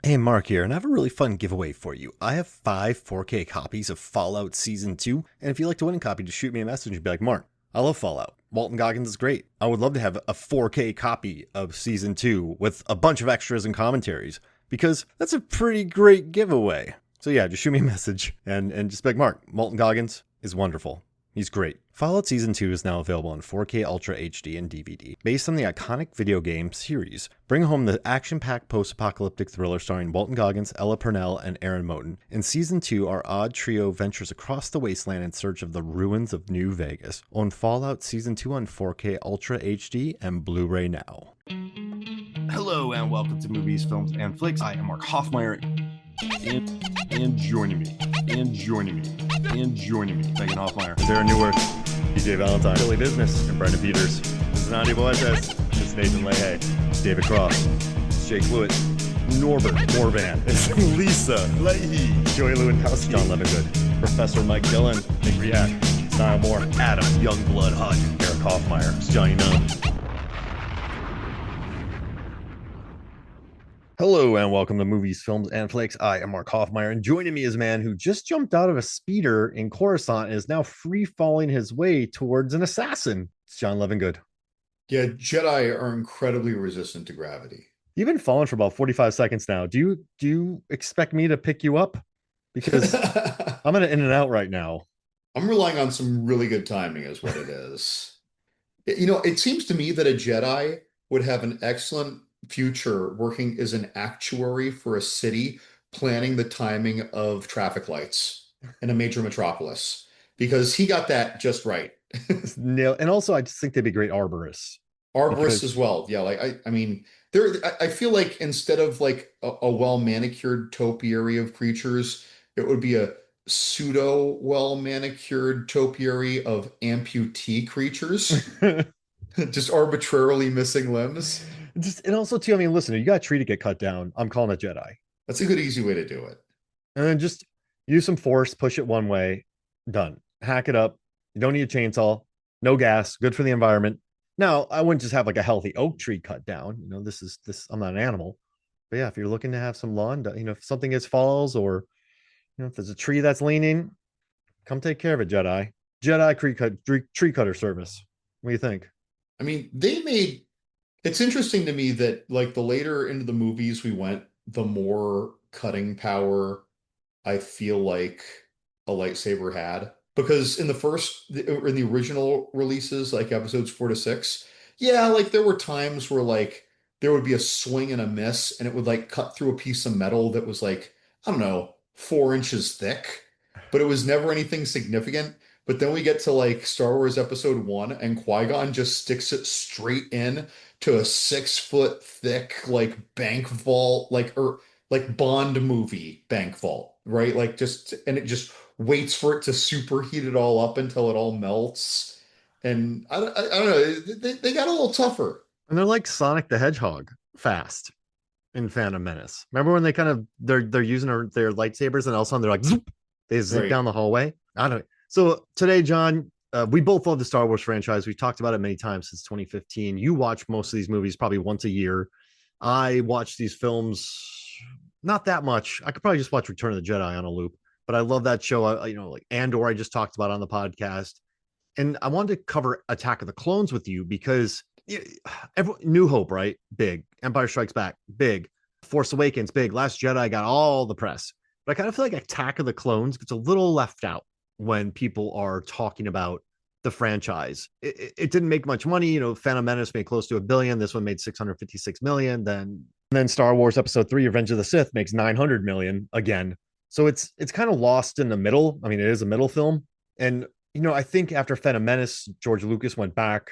Hey, Mark here, and I have a really fun giveaway for you. I have 5 4K copies of Fallout Season 2, and if you'd like to win a copy, just shoot me a message and be like, Mark, I love Fallout. Walton Goggins is great. I would love to have a 4K copy of Season 2 with a bunch of extras and commentaries, because that's a pretty great giveaway. So yeah, just shoot me a message and just be like, Mark, Walton Goggins is wonderful. He's great. Fallout Season 2 is now available in 4K Ultra HD and DVD. Based on the iconic video game series, bring home the action-packed post-apocalyptic thriller starring Walton Goggins, Ella Purnell, and Aaron Moten. In Season 2, our odd trio ventures across the wasteland in search of the ruins of New Vegas. Own Fallout Season 2 on 4K Ultra HD and Blu-ray now. Hello and welcome to Movies, Films, and Flicks. I am Mark Hoffmeyer, and joining me, Megan Hoffmeyer. Is there a new word? DJ Valentine, Billy Business, and Brendan Peters. This is Natalie Portman. This is Nathan Leahy. It's David Cross. It's Jake Lewitt. Norbert Morvan. It's Lisa Leahy. Joey Lewandowski. John Levingood. Professor Mike Dillon. Nick Riak. Niall Moore. Adam Youngblood Hunt. Eric Hoffmeyer. It's Johnny Nunn. Hello and welcome to Movies, Films, and Flicks. I am Mark Hoffmeyer, and joining me is a man who just jumped out of a speeder in Coruscant and is now free-falling his way towards an assassin. It's John Levingood. Yeah, Jedi are incredibly resistant to gravity. You've been falling for about 45 seconds now. Do you expect me to pick you up? Because I'm in and out right now. I'm relying on some really good timing is what it is. It seems to me that a Jedi would have an excellent future working as an actuary for a city, planning the timing of traffic lights in a major metropolis, because he got that just right. And also, I just think they'd be great arborists. Arborists as well. Yeah, I mean, I feel like instead of like a well-manicured topiary of creatures, it would be a pseudo well-manicured topiary of amputee creatures, just arbitrarily missing limbs. And also, too, I mean, listen, you got a tree to get cut down. I'm calling it Jedi. That's a good, easy way to do it. And then just use some force, push it one way, done. Hack it up. You don't need a chainsaw. No gas. Good for the environment. Now, I wouldn't just have like a healthy oak tree cut down. This. I'm not an animal. But yeah, if you're looking to have some lawn, if something falls or, if there's a tree that's leaning, come take care of it, Jedi. Jedi tree cutter service. What do you think? I mean, it's interesting to me that like the later into the movies we went, the more cutting power I feel like a lightsaber had. Because in the original releases, like episodes 4 to 6, yeah, like there were times where like there would be a swing and a miss and it would like cut through a piece of metal that was like, I don't know, 4 inches thick, but it was never anything significant. But then we get to like Star Wars Episode 1 and Qui-Gon just sticks it straight in to a 6 foot thick like bank vault, like Bond movie bank vault, right? And it just waits for it to superheat it all up until it all melts. And I don't know, they got a little tougher. And they're like Sonic the Hedgehog fast in Phantom Menace. Remember when they're using their lightsabers and all of a sudden they're like, zoop, they zip Right. down the hallway? I don't know. So today, John, we both love the Star Wars franchise. We've talked about it many times since 2015. You watch most of these movies probably once a year. I watch these films not that much. I could probably just watch Return of the Jedi on a loop, but I love that show. Like Andor, I just talked about on the podcast. And I wanted to cover Attack of the Clones with you because New Hope, right? Big. Empire Strikes Back, big. Force Awakens, big. Last Jedi got all the press. But I kind of feel like Attack of the Clones gets a little left out when people are talking about the franchise. It didn't make much money. Phantom Menace made close to $1 billion. This one made $656 million. Then Star Wars Episode 3, Revenge of the Sith, makes $900 million again. So it's kind of lost in the middle. I mean, it is a middle film. And, I think after Phantom Menace, George Lucas went back,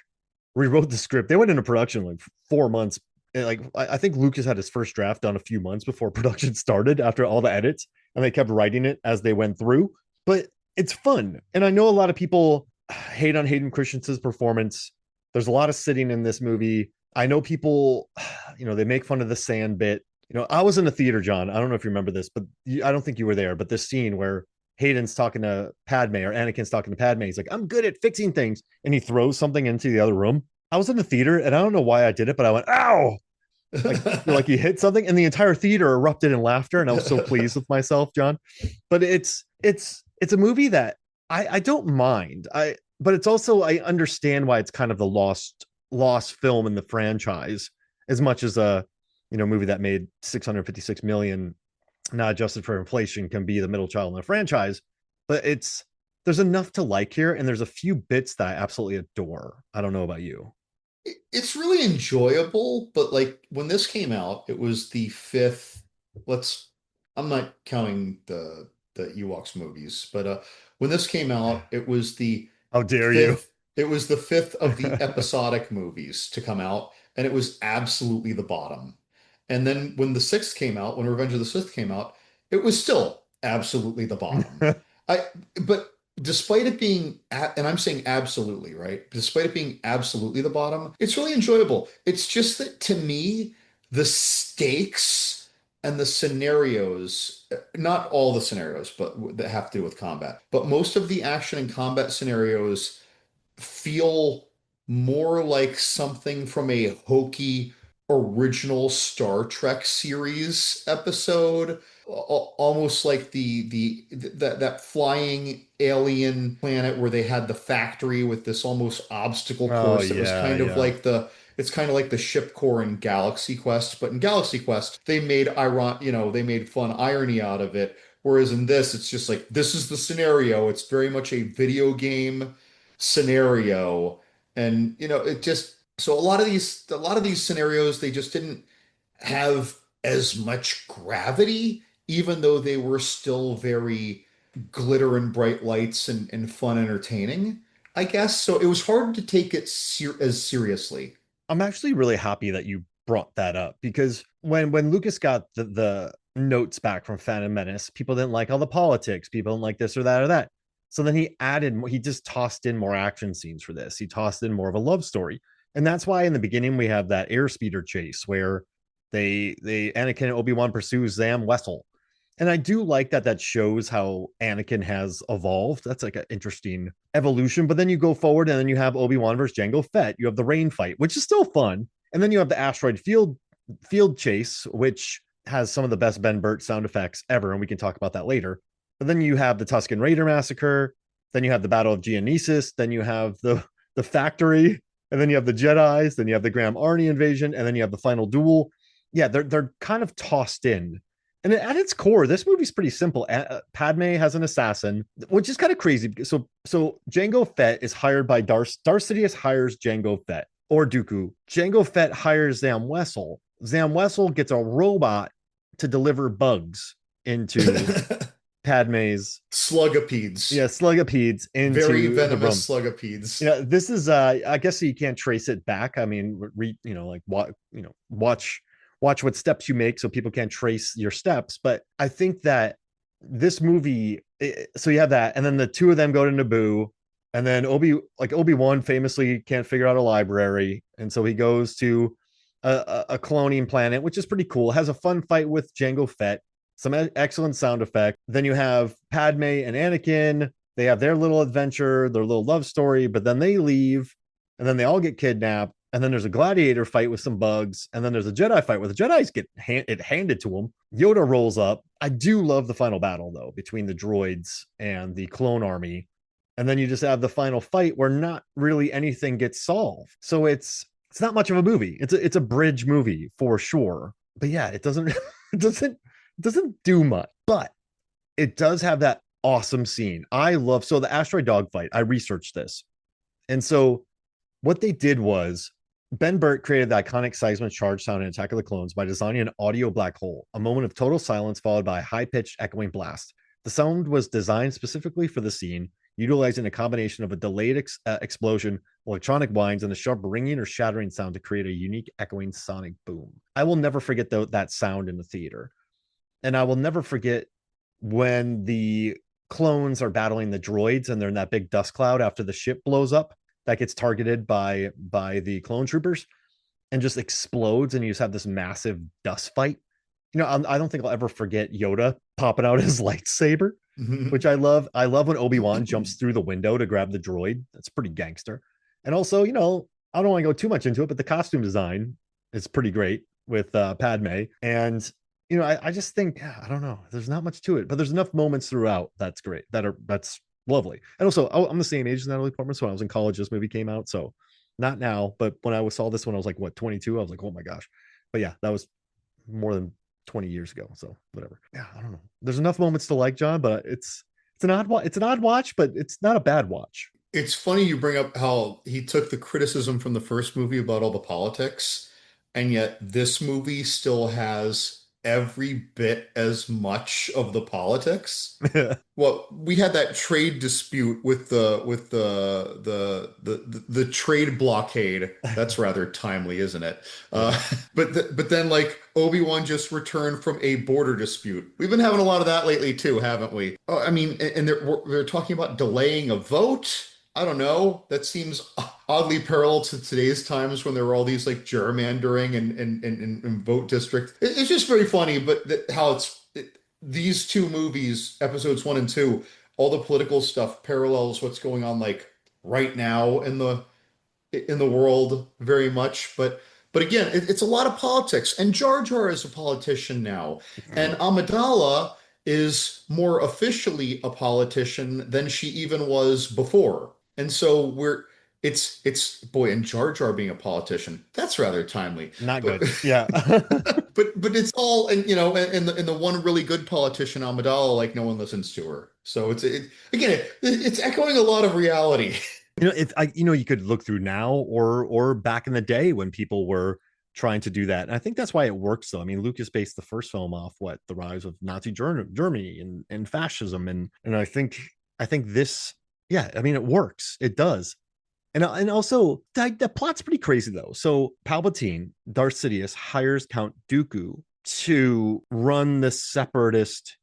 rewrote the script. They went into production like 4 months. Like I think Lucas had his first draft done a few months before production started after all the edits, and they kept writing it as they went through. But it's fun. And I know a lot of people hate on Hayden Christensen's performance. There's a lot of sitting in this movie. I know people, they make fun of the sand bit. I was in the theater, John. I don't know if you remember this, but I don't think you were there. But this scene where Hayden's talking to Padme or Anakin's talking to Padme, he's like, I'm good at fixing things. And he throws something into the other room. I was in the theater and I don't know why I did it, but I went, ow. like he hit something, and the entire theater erupted in laughter, and I was so pleased with myself, John. But it's a movie that I don't mind. But it's also, I understand why it's kind of the lost film in the franchise, as much as a movie that made 656 million, not adjusted for inflation, can be the middle child in the franchise. But there's enough to like here, and there's a few bits that I absolutely adore. I don't know about you. It's really enjoyable, but like when this came out, it was the fifth. Let's. I'm not counting the Ewoks movies, but when this came out, it was the How dare you? fifth. It was the fifth of the episodic movies to come out, and it was absolutely the bottom. And then when the sixth came out, when Revenge of the Sith came out, it was still absolutely the bottom. I but despite it being and I'm saying absolutely, right? Despite it being absolutely the bottom, it's really enjoyable. It's just that to me, the stakes and the scenarios, not all the scenarios, but that have to do with combat, but most of the action and combat scenarios feel more like something from a hokey original Star Trek series episode, almost like that flying alien planet where they had the factory with this almost obstacle Oh course that was yeah, kind of yeah. like the it's kind of like the ship core in Galaxy Quest, but in Galaxy Quest they made they made fun irony out of it. Whereas in this, it's just like this is the scenario. It's very much a video game scenario, and it just so a lot of these scenarios they just didn't have as much gravity, even though they were still very glitter and bright lights and fun entertaining, I guess. So it was hard to take it as seriously. I'm actually really happy that you brought that up, because when Lucas got the notes back from Phantom Menace, people didn't like all the politics, people didn't like this or that or that. So then he just tossed in more action scenes for this. He tossed in more of a love story. And that's why in the beginning we have that airspeeder chase where they Anakin and Obi-Wan pursue Zam Wesell. And I do like that shows how Anakin has evolved. That's like an interesting evolution. But then you go forward and then you have Obi-Wan versus Jango Fett. You have the rain fight, which is still fun. And then you have the asteroid field chase, which has some of the best Ben Burt sound effects ever. And we can talk about that later. But then you have the Tusken Raider massacre. Then you have the Battle of Geonosis. Then you have the factory. And then you have the Jedis. Then you have the Graham Arnie invasion. And then you have the final duel. Yeah, they're kind of tossed in. And at its core, this movie's pretty simple. Padme has an assassin, which is kind of crazy. So Jango Fett is hired by Darth Sidious hires Jango Fett or Dooku. Jango Fett hires Zam Wesell. Zam Wesell gets a robot to deliver bugs into Padme's Slugapedes. slugapedes into Very the room. venomous slugapedes. This is I guess you can't trace it back. I mean, watch what steps you make so people can't trace your steps. But I think that this movie, so you have that, and then the two of them go to Naboo, and then Obi-Wan famously can't figure out a library, and so he goes to a cloning planet, which is pretty cool. Has a fun fight with Jango Fett, some excellent sound effect. Then you have Padme and Anakin. They have their little adventure, their little love story, but then they leave, and then they all get kidnapped. And then there's a gladiator fight with some bugs. And then there's a Jedi fight where the Jedis get it handed to them. Yoda rolls up. I do love the final battle, though, between the droids and the clone army. And then you just have the final fight where not really anything gets solved. So it's not much of a movie. It's a bridge movie for sure. But yeah, it doesn't it doesn't do much. But it does have that awesome scene. So the asteroid dogfight, I researched this. And so what they did was Ben Burt created the iconic seismic charge sound in Attack of the Clones by designing an audio black hole, a moment of total silence followed by a high-pitched echoing blast. The sound was designed specifically for the scene, utilizing a combination of a delayed explosion, electronic whines, and a sharp ringing or shattering sound to create a unique echoing sonic boom. I will never forget that sound in the theater. And I will never forget when the clones are battling the droids and they're in that big dust cloud after the ship blows up that gets targeted by the clone troopers and just explodes, and you just have this massive dust fight. I don't think I'll ever forget Yoda popping out his lightsaber, which I love. I love when Obi-Wan jumps through the window to grab the droid. That's pretty gangster. And also, I don't want to go too much into it, but the costume design is pretty great with Padme. And I just think, yeah, I don't know. There's not much to it, but there's enough moments throughout that's great. That's lovely. And also, I'm the same age as Natalie Portman, so when I was in college, this movie came out. So not now, but when I saw this when I was like, what, 22, I was like, oh my gosh. But yeah, that was more than 20 years ago. So whatever. Yeah, I don't know. There's enough moments to like, John, but it's an odd watch, but it's not a bad watch. It's funny you bring up how he took the criticism from the first movie about all the politics, and yet this movie still has every bit as much of the politics. Well, we had that trade dispute with the trade blockade. That's rather timely, isn't it? Yeah. But then like Obi-Wan just returned from a border dispute. We've been having a lot of that lately too, haven't we? Oh, I mean, and they're talking about delaying a vote. I don't know. That seems oddly parallel to today's times when there were all these like gerrymandering and vote district. It's just very funny, but how these two movies, episodes 1 and 2, all the political stuff parallels what's going on like right now in the world very much. But again, it's a lot of politics, and Jar Jar is a politician now, and Amidala is more officially a politician than she even was before. And so it's boy, and Jar Jar being a politician, that's rather timely. Not But good. Yeah. but it's all, and and the one really good politician, Amidala, like no one listens to her. So again, it's echoing a lot of reality. You could look through now or back in the day when people were trying to do that. And I think that's why it works though. I mean, Lucas based the first film off the rise of Nazi Germany and fascism. And I think this, yeah, I mean, it works. It does. And also the plot's pretty crazy though. So Palpatine, Darth Sidious, hires Count Dooku to run the separatist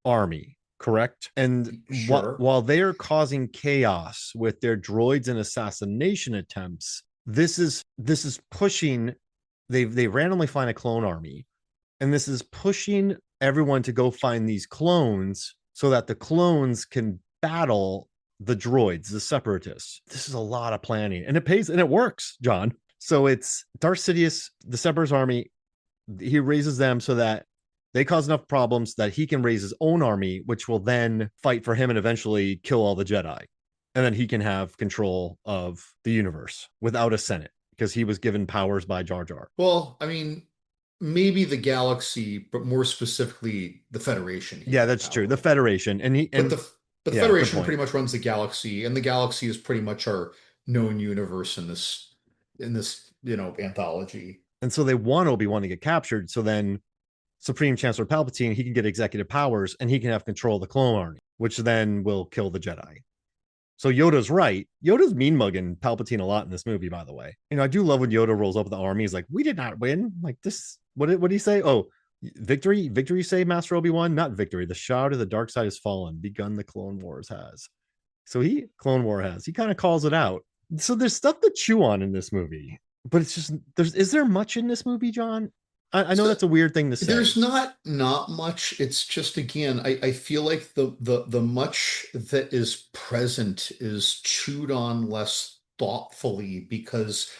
army, correct? And Sure. while they are causing chaos with their droids and assassination attempts, this is pushing. They randomly find a clone army, and this is pushing everyone to go find these clones so that the clones can battle the droids, the separatists. This is a lot of planning, and it pays and it works, John. So it's Darth Sidious, the separatist army. He raises them so that they cause enough problems that he can raise his own army, which will then fight for him and eventually kill all the Jedi. And then he can have control of the universe without a Senate because he was given powers by Jar Jar. Well, I mean, maybe the galaxy, but more specifically the Federation he Yeah, had that's true. power The over. Federation. And he But and the yeah, good Federation point. pretty much runs the galaxy, and the galaxy is pretty much our known universe in this anthology. And so they want Obi-Wan to get captured. So then Supreme Chancellor Palpatine, he can get executive powers and he can have control of the clone army, which then will kill the Jedi. So Yoda's right. Yoda's mean mugging Palpatine a lot in this movie, by the way. I do love when Yoda rolls up with the army. He's like, we did not win. Like this, what did he say? Oh, victory, say, Master Obi-Wan? Not victory. The shroud of the dark side has fallen. Begun the Clone Wars has. So Clone War has. He kind of calls it out. So there's stuff to chew on in this movie. But it's just is there much in this movie, John? I know So that's a weird thing to say. there's not much. It's just again, I feel like the much that is present is chewed on less thoughtfully because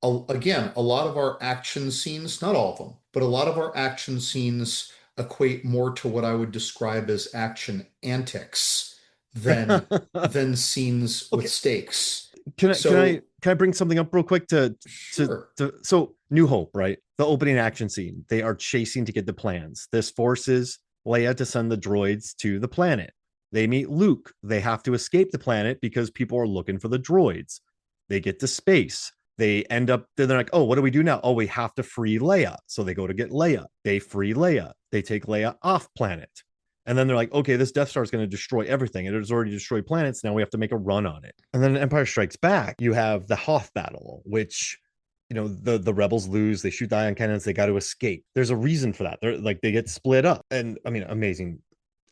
again, a lot of our action scenes, not all of them, but a lot of our action scenes equate more to what I would describe as action antics than than scenes with Okay, stakes. can I can I So can I bring something up real quick to sure. so New Hope, right? The opening action scene. They are chasing to get the plans. This forces Leia to send the droids to the planet. They meet Luke. They have to escape the planet because people are looking for the droids. They get to space. They end up, they're like, oh, what do we do now? Oh, we have to free Leia. So they go to get Leia. They free Leia. They take Leia off planet. And then they're like, okay, this Death Star is going to destroy everything. It has already destroyed planets. Now we have to make a run on it. And then Empire Strikes Back, you have the Hoth battle, which, the rebels lose. They shoot the ion cannons. They got to escape. There's a reason for that. They're like, they get split up. And I mean, amazing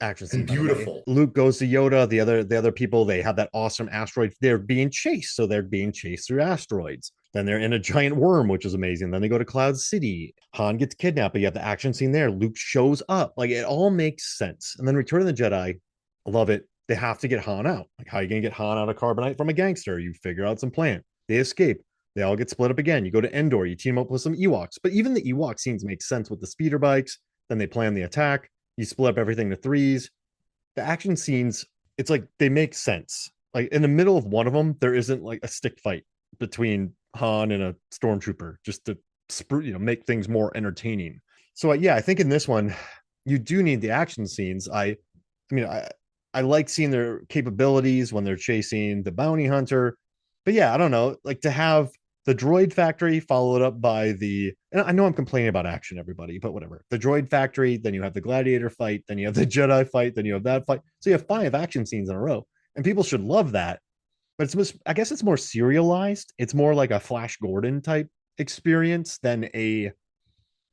action scene, And by the way. beautiful. Luke goes to Yoda. The other people, they have that awesome asteroid. They're being chased. So they're being chased through asteroids. Then they're in a giant worm, which is amazing. Then they go to Cloud City. Han gets kidnapped, but you have the action scene there. Luke shows up. Like it all makes sense. And then Return of the Jedi, I love it. They have to get Han out. Like, how are you going to get Han out of carbonite from a gangster? You figure out some plan. They escape. They all get split up again. You go to Endor, you team up with some Ewoks. But even the Ewok scenes make sense with the speeder bikes. Then they plan the attack. You split up everything to threes. The action scenes, it's like they make sense. Like in the middle of one of them, there isn't like a stick fight between Han and a stormtrooper just to make things more entertaining. So yeah, I think in this one, you do need the action scenes. I like seeing their capabilities when they're chasing the bounty hunter. But yeah, I don't know, like to have the droid factory followed up by and I know I'm complaining about action, everybody, but whatever. The droid factory, then you have the gladiator fight, then you have the Jedi fight, then you have that fight. So you have 5 action scenes in a row, and people should love that. But I guess it's more serialized. It's more like a Flash Gordon type experience than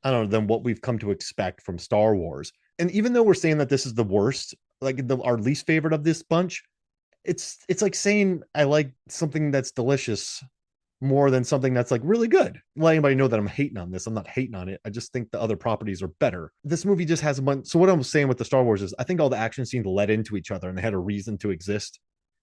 than what we've come to expect from Star Wars. And even though we're saying that this is the worst, like our least favorite of this bunch, it's like saying I like something that's delicious more than something that's like really good. Let anybody know that I'm hating on this. I'm not hating on it. I just think the other properties are better. This movie just has a bunch. So what I'm saying with the Star Wars is I think all the action scenes led into each other and they had a reason to exist.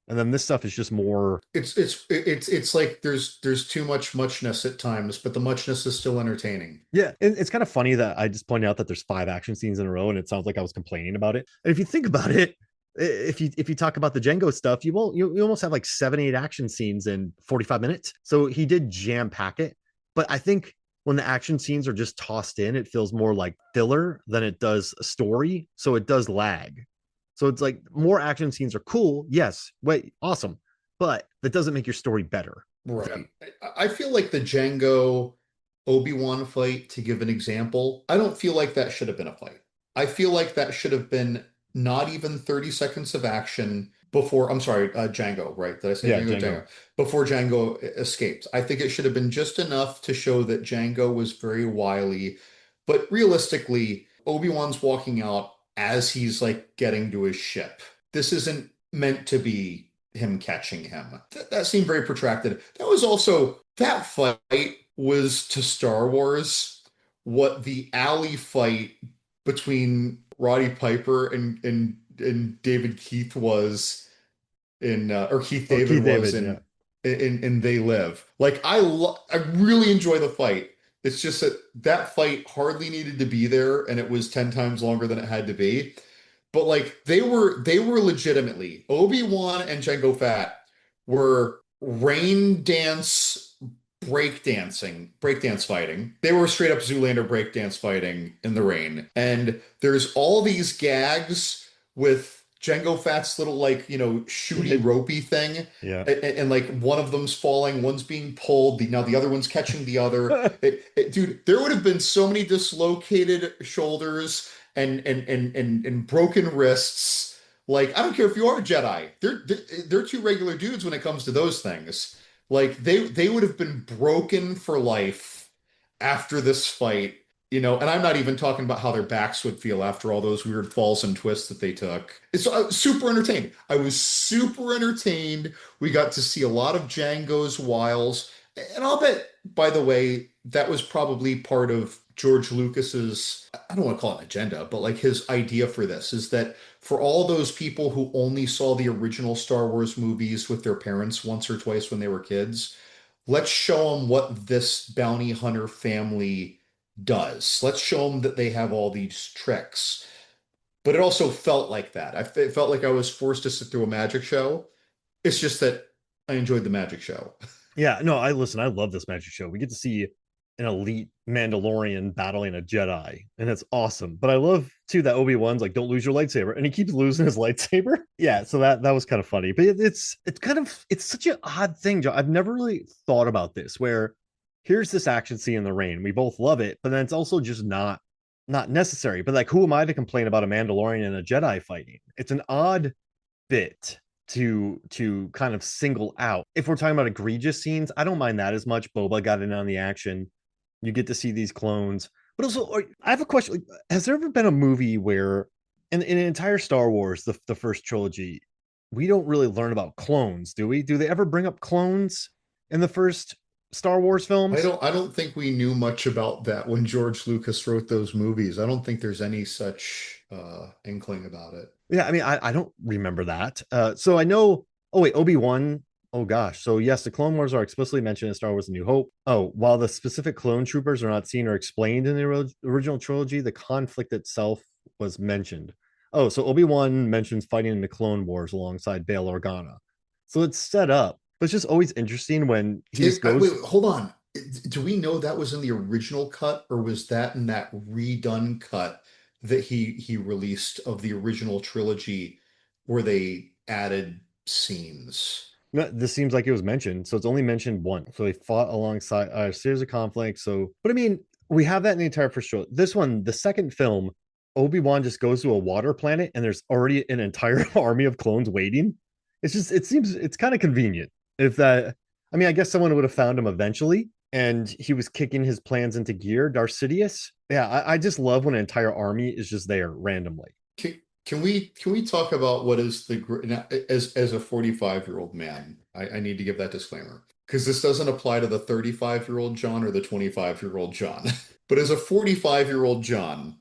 And then this stuff is just more. It's like there's too much muchness at times, but the muchness is still entertaining. Yeah, and it's kind of funny that I just pointed out that there's 5 action scenes in a row, and it sounds like I was complaining about it. And if you think about it, if you talk about the Django stuff, you almost have like 7-8 action scenes in 45 minutes. So he did jam pack it, but I think when the action scenes are just tossed in, it feels more like filler than it does a story. So it does lag. So it's like more action scenes are cool. Yes, wait, awesome. But that doesn't make your story better. Right. I feel like the Django Obi-Wan fight, to give an example, I don't feel like that should have been a fight. I feel like that should have been not even 30 seconds of action before, I'm sorry, Django, right? Did I say Django? Django. Before Django escaped. I think it should have been just enough to show that Django was very wily. But realistically, Obi-Wan's walking out as he's like getting to his ship. This isn't meant to be him catching him. That seemed very protracted. That fight was to Star Wars what the alley fight between Roddy Piper and David Keith was or Keith David was in They Live. Like I really enjoy the fight. It's just that fight hardly needed to be there, and it was 10 times longer than it had to be. But like they were legitimately, Obi-Wan and Jango Fett were rain dance breakdance fighting. They were straight up Zoolander breakdance fighting in the rain. And there's all these gags with Jango Fett's little like, shooty ropey thing. Yeah. And like one of them's falling, one's being pulled, now the other one's catching the other. Dude, there would have been so many dislocated shoulders and broken wrists. Like, I don't care if you are a Jedi. They're 2 regular dudes when it comes to those things. Like they would have been broken for life after this fight, and I'm not even talking about how their backs would feel after all those weird falls and twists that they took. It's super entertained. I was super entertained. We got to see a lot of Django's wiles. And I'll bet, by the way, that was probably part of George Lucas's, I don't want to call it an agenda, but like his idea for this is that for all those people who only saw the original Star Wars movies with their parents once or twice when they were kids, let's show them what this bounty hunter family does. Let's show them that they have all these tricks. But it also felt like that. It felt like I was forced to sit through a magic show. It's just that I enjoyed the magic show. Yeah, no, I love this magic show. We get to see an elite Mandalorian battling a Jedi, and it's awesome. But I love too that Obi-Wan's like, "Don't lose your lightsaber," and he keeps losing his lightsaber. Yeah, so that was kind of funny. But it's such an odd thing, Joe. I've never really thought about this. Where here's this action scene in the rain, we both love it, but then it's also just not necessary. But like, who am I to complain about a Mandalorian and a Jedi fighting? It's an odd bit to kind of single out. If we're talking about egregious scenes, I don't mind that as much. Boba got in on the action. You get to see these clones. But also, I have a question. Has there ever been a movie where in an entire Star Wars, the first trilogy, we don't really learn about clones, do we? Do they ever bring up clones in the first Star Wars films? I don't think we knew much about that when George Lucas wrote those movies. I don't think there's any such inkling about it. Yeah, I mean, I don't remember that. So I know. Oh wait, Obi-Wan Oh gosh. So yes, the Clone Wars are explicitly mentioned in Star Wars: A New Hope. Oh, while the specific clone troopers are not seen or explained in the original trilogy, the conflict itself was mentioned. Oh, so Obi-Wan mentions fighting in the Clone Wars alongside Bail Organa. So it's set up. But it's just always interesting when he just Wait, goes. hold on. Do we know that was in the original cut, or was that in that redone cut that he released of the original trilogy where they added scenes? No, this seems like it was mentioned, so it's only mentioned once. So they fought alongside a series of conflicts. So, but I mean, we have that in the entire first show. This one, the second film, Obi-Wan just goes to a water planet, and there's already an entire army of clones waiting. It's just, it seems, it's kind of convenient. If that, I mean, I guess someone would have found him eventually, and he was kicking his plans into gear. Darth Sidious, yeah, I just love when an entire army is just there randomly. Can we talk about what is now, as a 45-year-old man? I need to give that disclaimer because this doesn't apply to the 35-year-old John or the 25-year-old John. But as a 45-year-old John,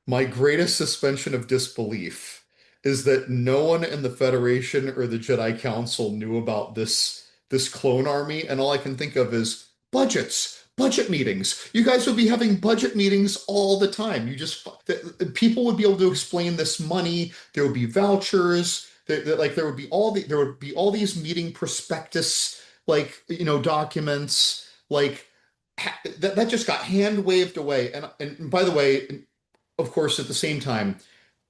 my greatest suspension of disbelief is that no one in the Federation or the Jedi Council knew about this clone army, and all I can think of is budget meetings. You guys would be having budget meetings all the time. People would be able to explain this money. There would be vouchers. Like there would be all these meeting prospectus, like documents, like that just got hand waved away. And by the way, of course, at the same time,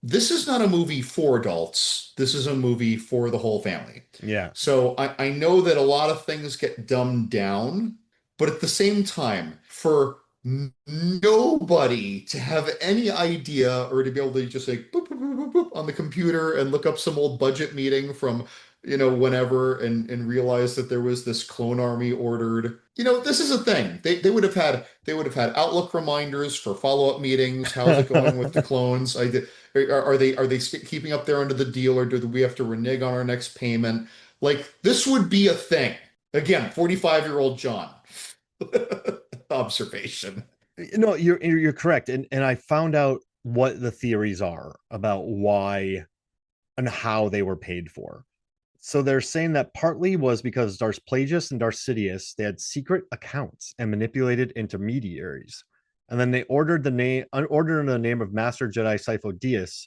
this is not a movie for adults. This is a movie for the whole family. Yeah. So I know that a lot of things get dumbed down, but at the same time, for nobody to have any idea or to be able to just like boop, boop, boop, boop, boop on the computer and look up some old budget meeting from whenever and realize that there was this clone army ordered. This is a thing. They would have had Outlook reminders for follow-up meetings. How's it going with the clones? Are they keeping up their end of the deal, or do we have to renege on our next payment? Like this would be a thing. Again, 45-year-old John. Observation. No, you're correct, and I found out what the theories are about why and how they were paid for. So they're saying that partly was because Darth Plagueis and Darth Sidious, they had secret accounts and manipulated intermediaries, and then they ordered in the name of Master Jedi Sifo Dyas,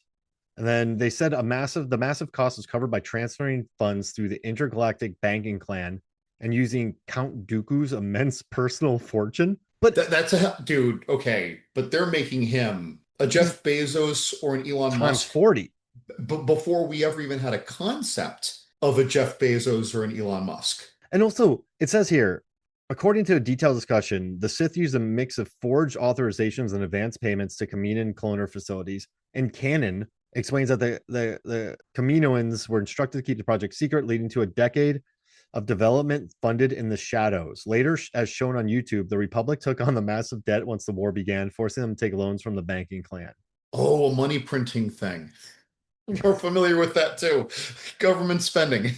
and then they said the massive cost was covered by transferring funds through the intergalactic banking clan and using Count Dooku's immense personal fortune. But That's a dude. Okay, but they're making him a Jeff Bezos or an Elon times Musk 40. before we ever even had a concept of a Jeff Bezos or an Elon Musk. And also, it says here, according to a detailed discussion, the Sith used a mix of forged authorizations and advance payments to Kaminoan cloner facilities. And canon explains that the Kaminoans were instructed to keep the project secret, leading to a decade of development funded in the shadows. Later, as shown on YouTube, the Republic took on the massive debt once the war began, forcing them to take loans from the banking clan. Oh, a money printing thing. You're familiar with that too. Government spending.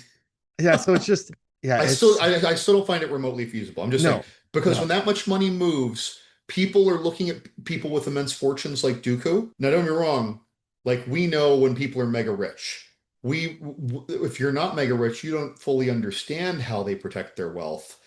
Yeah, so it's just yeah, I still don't find it remotely feasible. I'm just saying no, because when no. that much money moves, people are looking at people with immense fortunes like Dooku. Now, don't get me wrong. Like we know when people are mega rich. If you're not mega rich, you don't fully understand how they protect their wealth,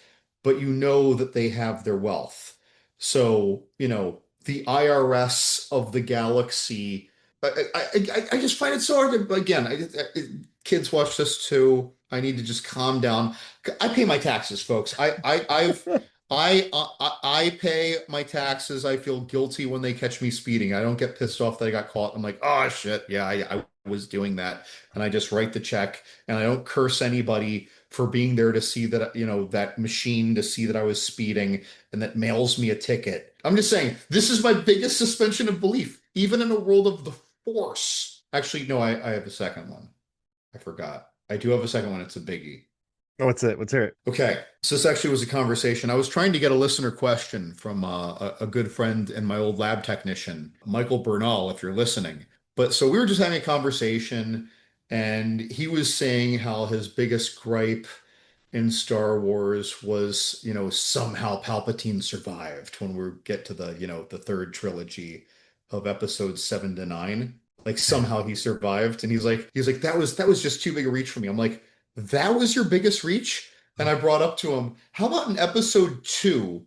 but you know that they have their wealth. So, the IRS of the galaxy. I just find it so hard to, again, kids watch this too. I need to just calm down. I pay my taxes, folks. I pay my taxes. I feel guilty when they catch me speeding. I don't get pissed off that I got caught. I'm like, oh shit, yeah, I was doing that, and I just write the check, and I don't curse anybody for being there to see that, that machine to see that I was speeding, and that mails me a ticket. I'm just saying, this is my biggest suspension of belief, even in a world of the Force. Actually, no, I have a second one. I forgot. I do have a second one. It's a biggie. Oh, what's it? Let's hear it. Okay, so this actually was a conversation. I was trying to get a listener question from a good friend and my old lab technician, Michael Bernal, if you're listening. But so we were just having a conversation, and he was saying how his biggest gripe in Star Wars was, somehow Palpatine survived when we get to the third trilogy of episodes 7 to 9. Like somehow he survived, and he's like that was just too big a reach for me. I'm like, that was your biggest reach? And I brought up to him, how about in episode 2,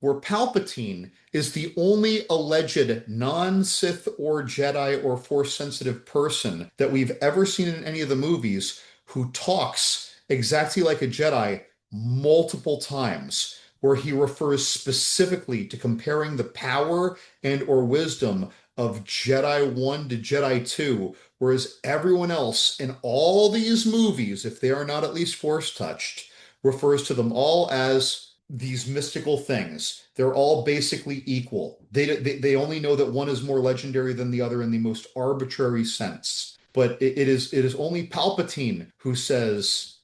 where Palpatine is the only alleged non-Sith or Jedi or Force-sensitive person that we've ever seen in any of the movies who talks exactly like a Jedi multiple times, where he refers specifically to comparing the power and or wisdom of Jedi 1 to Jedi 2, whereas everyone else in all these movies, if they are not at least Force touched, refers to them all as these mystical things. They're all basically equal. They only know that one is more legendary than the other in the most arbitrary sense. But it is only Palpatine who says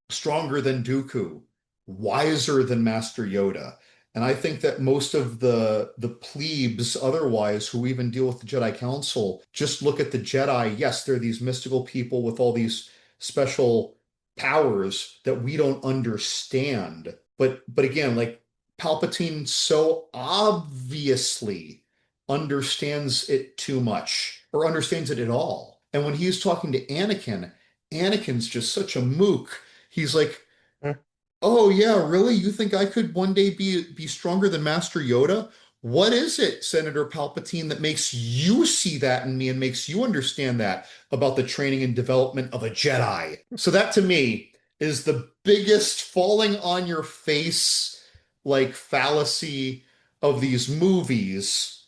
stronger than Dooku, wiser than Master Yoda. And I think that most of the plebes otherwise who even deal with the Jedi Council just look at the Jedi. Yes, they're these mystical people with all these special powers that we don't understand. But again, like Palpatine so obviously understands it too much or understands it at all. And when he's talking to Anakin, Anakin's just such a mook. He's like, "Oh yeah, really? You think I could one day be stronger than Master Yoda? What is it, Senator Palpatine, that makes you see that in me and makes you understand that about the training and development of a Jedi?" So that to me is the biggest falling on your face like fallacy of these movies,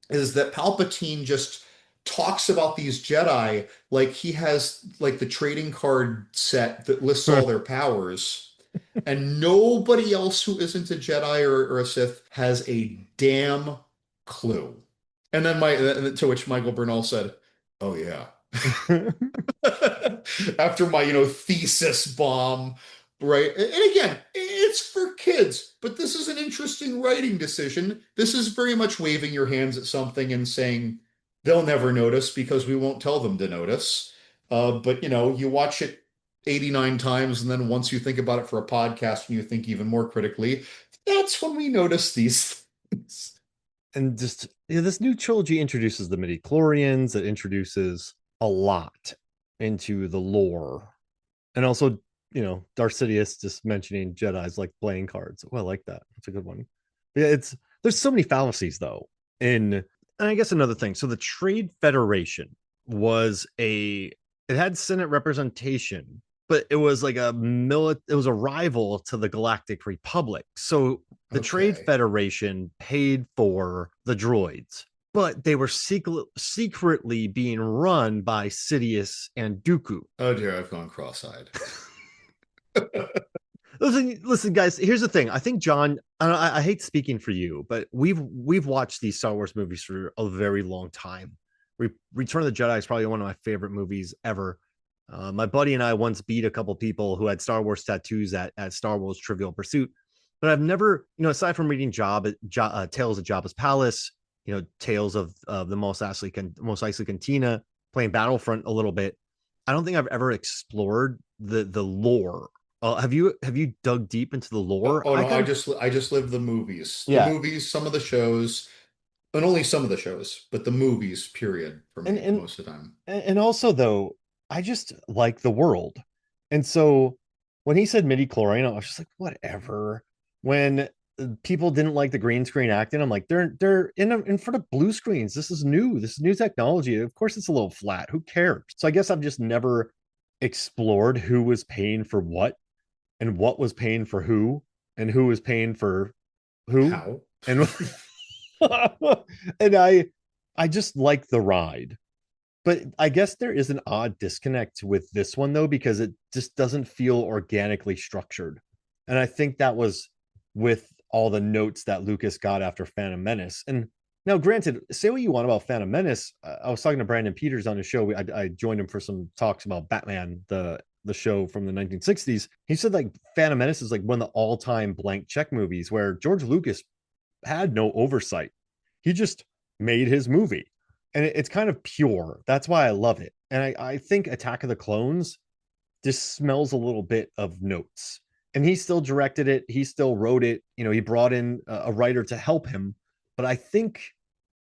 is that Palpatine just talks about these Jedi like he has like the trading card set that lists all their powers, and nobody else who isn't a Jedi or a Sith has a damn clue. And then to which Michael Burnall said, "Oh yeah." After my, thesis bomb, right? And again, it's for kids, but this is an interesting writing decision. This is very much waving your hands at something and saying they'll never notice because we won't tell them to notice. But you watch it 89 times, and then once you think about it for a podcast and you think even more critically, that's when we notice these things. And just this new trilogy introduces the midi-chlorians. It introduces a lot into the lore, and also Darth Sidious just mentioning Jedi's like playing cards. Oh, I like that. That's a good one. Yeah, there's so many fallacies though. And I guess another thing. So the Trade Federation it had Senate representation, but it was like it was a rival to the Galactic Republic. So the Trade Okay. Federation paid for the droids, but they were secretly being run by Sidious and Dooku. Oh dear, I've gone cross-eyed. Listen, guys. Here's the thing. I think John. I hate speaking for you, but we've watched these Star Wars movies for a very long time. Return of the Jedi is probably one of my favorite movies ever. My buddy and I once beat a couple people who had Star Wars tattoos at Star Wars Trivial Pursuit, but I've never, aside from reading Tales of Jabba's Palace, Tales of the Mos Eisley Cantina, playing Battlefront a little bit, I don't think I've ever explored the lore. Have you dug deep into the lore? Oh no, I just live the movies. The Yeah. movies, some of the shows, and only some of the shows, but the movies, period, for and me, and most of the time. and also though, I just like the world, and so when he said midi chlorian, I was just like, whatever. When people didn't like the green screen acting, I'm like, they're in front of blue screens. This is new. This is new technology. Of course, it's a little flat. Who cares? So I guess I've just never explored who was paying for what, and what was paying for who, and who was paying for who, How? and and I just like the ride. But I guess there is an odd disconnect with this one though, because it just doesn't feel organically structured. And I think that was with all the notes that Lucas got after Phantom Menace. And now, granted, say what you want about Phantom Menace. I was talking to Brandon Peters on his show. I joined him for some talks about Batman, the show from the 1960s. He said like Phantom Menace is like one of the all-time blank check movies where George Lucas had no oversight. He just made his movie, and it's kind of pure. That's why I love it. And I think Attack of the Clones just smells a little bit of notes. And he still directed it. He still wrote it. He brought in a writer to help him. But I think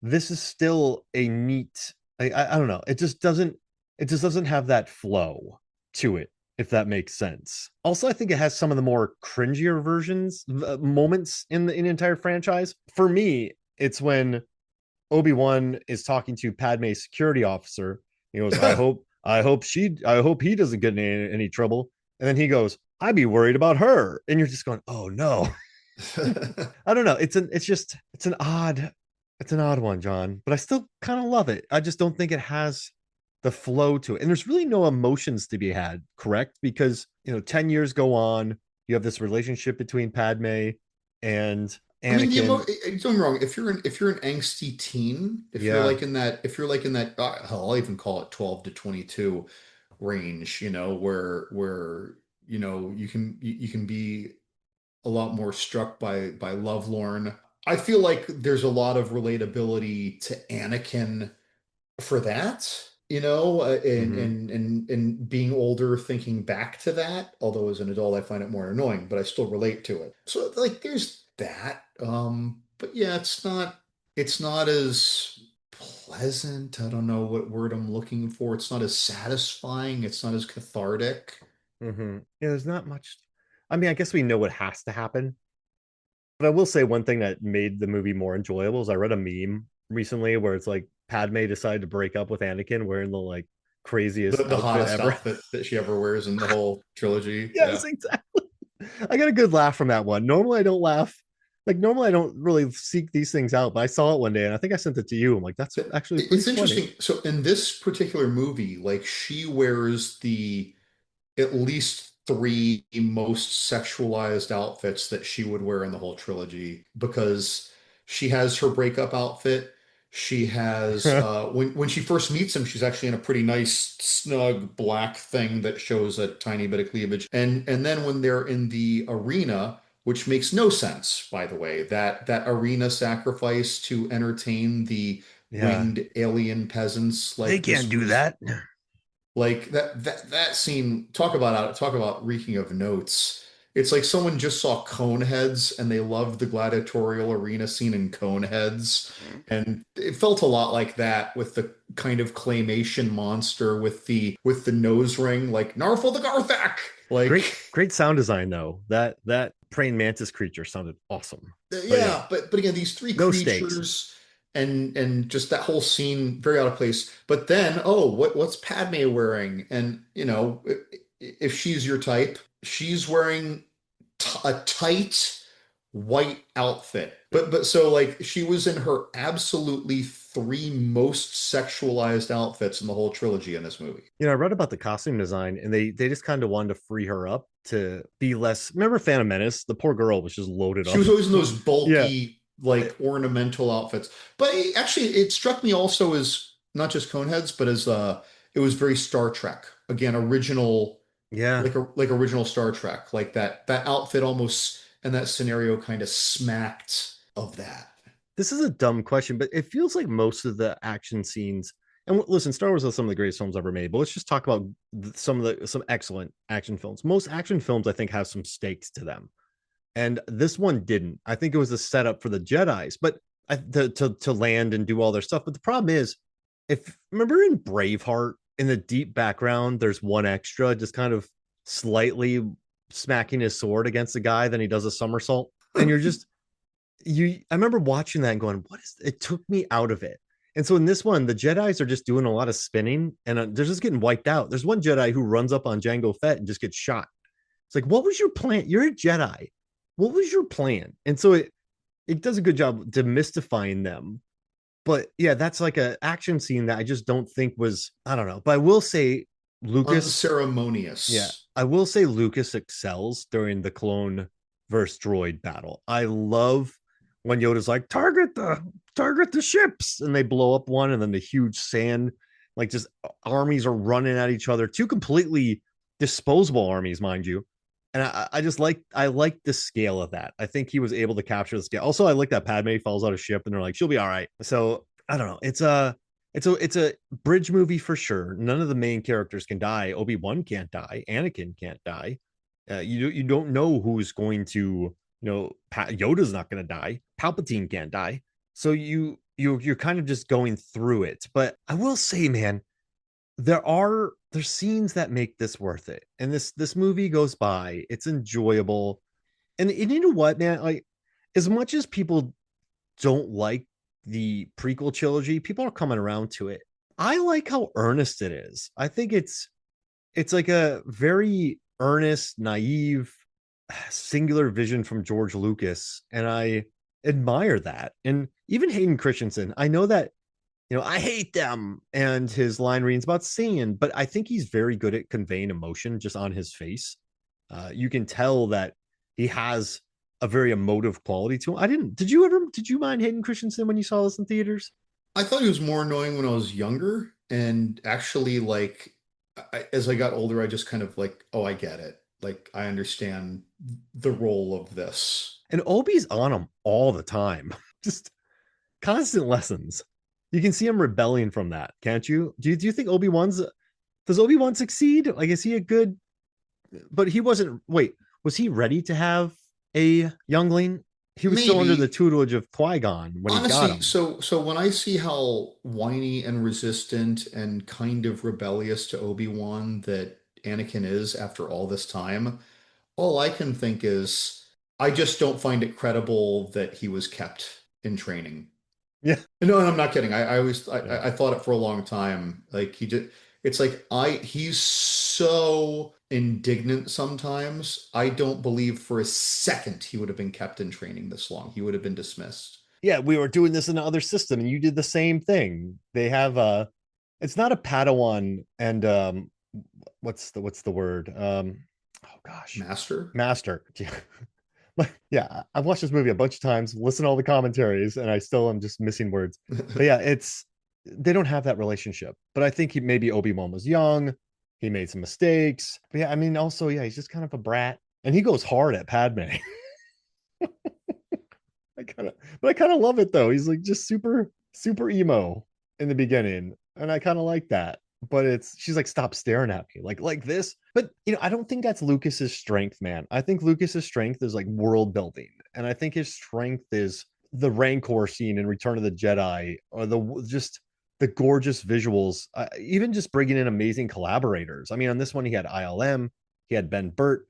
this is still a neat. I don't know. It just doesn't have that flow to it. if that makes sense. Also, I think it has some of the more cringier versions, moments in the entire franchise. For me, it's when Obi-Wan is talking to Padme's security officer. He goes, I hope he doesn't get in any trouble. And then he goes, I'd be worried about her. And you're just going, oh no. I don't know. It's an odd one, John, but I still kind of love it. I just don't think it has the flow to it. And there's really no emotions to be had, correct? Because, 10 years go on, you have this relationship between Padme and I mean, Anakin. don't get me wrong. If you're an angsty teen, Yeah. if you're like in that, hell, I'll even call it 12 to 22 range, where you can be a lot more struck by Lovelorn. I feel like there's a lot of relatability to Anakin for that, and Mm-hmm. and being older, thinking back to that. Although as an adult, I find it more annoying, but I still relate to it. So like, there's that. But yeah, it's not as pleasant. I don't know what word I'm looking for. It's not as satisfying. It's not as cathartic. Mm-hmm. Yeah, there's not much. I mean, I guess we know what has to happen. But I will say one thing that made the movie more enjoyable is I read a meme recently where it's like Padme decided to break up with Anakin wearing the like The craziest the outfit hottest ever. outfit that she ever wears in the whole trilogy. Yes, Yeah. exactly. I got a good laugh from that one. Normally I don't laugh. Like normally I don't really seek these things out, but I saw it one day and I think I sent it to you. I'm like, that's actually pretty It's funny. interesting. So in this particular movie, like she wears the at least three most sexualized outfits that she would wear in the whole trilogy because she has her breakup outfit. She has when she first meets him, she's actually in a pretty nice snug black thing that shows a tiny bit of cleavage. And then when they're in the arena, which makes no sense, by the way, that arena sacrifice to entertain the Yeah. winged alien peasants, They like can't this do was that. like that scene, talk about reeking of notes. It's like someone just saw Coneheads and they loved the gladiatorial arena scene in Coneheads. And it felt a lot like that with the kind of claymation monster with the nose ring, like Narfel the Garthak. Great, Like, great sound design though. That praying mantis creature sounded awesome. But yeah, yeah, but again, these three no stakes. creatures and just that whole scene very out of place. But then, oh, what's Padme wearing? And if she's your type, she's wearing a tight white outfit. But so like she was in her absolutely three most sexualized outfits in the whole trilogy in this movie. I read about the costume design, and they just kind of wanted to free her up to be less. Remember Phantom Menace? The poor girl was just loaded She up. was always in those Yeah, bulky, like ornamental outfits. But actually, it struck me also as not just Coneheads, but as it was very Star Trek. Again, original, yeah. like original Star Trek. Like that outfit almost in that scenario kind of smacked of that. This is a dumb question, but it feels like most of the action scenes. And listen, Star Wars is some of the greatest films ever made. But let's just talk about some excellent action films. Most action films, I think, have some stakes to them, and this one didn't. I think it was a setup for the Jedi's, but to land and do all their stuff. But the problem is, if remember in Braveheart, in the deep background, there's one extra just kind of slightly smacking his sword against the guy, then he does a somersault, and you're just I remember watching that and going, what is it? Took me out of it. And so in this one, the Jedi's are just doing a lot of spinning and they're just getting wiped out. There's one Jedi who runs up on Jango Fett and just gets shot. It's like, what was your plan? You're a Jedi. What was your plan? And so it does a good job demystifying them. But yeah, that's like an action scene that I just don't think was, I don't know. But I will say Lucas, yeah, Unceremonious. I will say Lucas excels during the clone versus droid battle. I love when Yoda's like, target the ships, and they blow up one, and then the huge sand, like just armies are running at each other. Two completely disposable armies, mind you. And I just like the scale of that. I think he was able to capture the scale. Also, I like that Padme falls out of ship and they're like, she'll be all right. So I don't know. It's a bridge movie for sure. None of the main characters can die. Obi-Wan can't die. Anakin can't die. You don't know who's going to, Yoda's not going to die. Palpatine can't die. So you're kind of just going through it. But I will say, man, there's scenes that make this worth it. And this movie goes by, it's enjoyable. And you know what, man? Like, as much as people don't like the prequel trilogy, people are coming around to it. I like how earnest it is. I think it's like a very earnest, naive, singular vision from George Lucas, and I admire that. And even Hayden Christensen, I know that I hate them, and his line reads about singing, but I think he's very good at conveying emotion just on his face. You can tell that he has a very emotive quality to him. Did you mind Hayden Christensen when you saw this in theaters? I thought he was more annoying when I was younger, and actually, like, as I got older, I just kind of like, oh, I get it. Like, I understand the role of this. And Obi's on him all the time, just constant lessons. You can see him rebelling from that, can't you? Do you think does Obi-Wan succeed? Like, is he a good? But he wasn't. Wait, was he ready to have a youngling? He was still under the Maybe. tutelage of Qui-Gon when he got Honestly, him. so when I see how whiny and resistant and kind of rebellious to Obi-Wan that Anakin is after all this time, all I can think is I just don't find it credible that he was kept in training. Yeah, No, and I'm not kidding. I always yeah. I thought it for a long time. Like he did, it's like he's so indignant sometimes. I don't believe for a second he would have been kept in training this long. He would have been dismissed. Yeah, we were doing this in another system, and you did the same thing. They have it's not a Padawan and what's the word? Oh gosh, Master? master. But yeah, I've watched this movie a bunch of times, listened to all the commentaries, and I still am just missing words. But yeah, it's they don't have that relationship. But I think maybe Obi-Wan was young, he made some mistakes. But yeah, I mean, also, yeah, he's just kind of a brat. And he goes hard at Padme. I kind of love it though. He's like just super emo in the beginning, and I kind of like that. But she's like, stop staring at me, like this. But I don't think that's Lucas's strength, man. I think Lucas's strength is like world building, and I think his strength is the Rancor scene in Return of the Jedi, or the gorgeous visuals. Even just bringing in amazing collaborators. I mean, on this one, he had ILM, he had Ben Burt.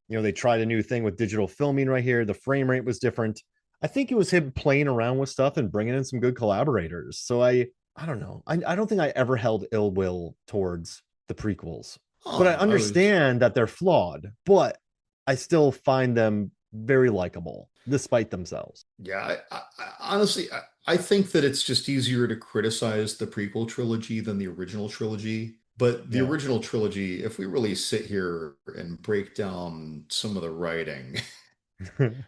They tried a new thing with digital filming right here. The frame rate was different. I think it was him playing around with stuff and bringing in some good collaborators. So I don't know. I don't think I ever held ill will towards the prequels, but I Oh, I was understand that they're flawed, but I still find them very likable despite themselves. yeah, honestly, I think that it's just easier to criticize the prequel trilogy than the original trilogy. But the Yeah. original trilogy, if we really sit here and break down some of the writing,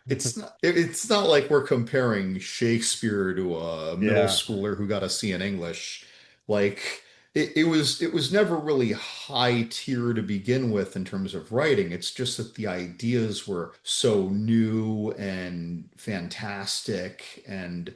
it's not like we're comparing Shakespeare to a middle Yeah. schooler who got a C in English. Like it was never really high tier to begin with in terms of writing. It's just that the ideas were so new and fantastic and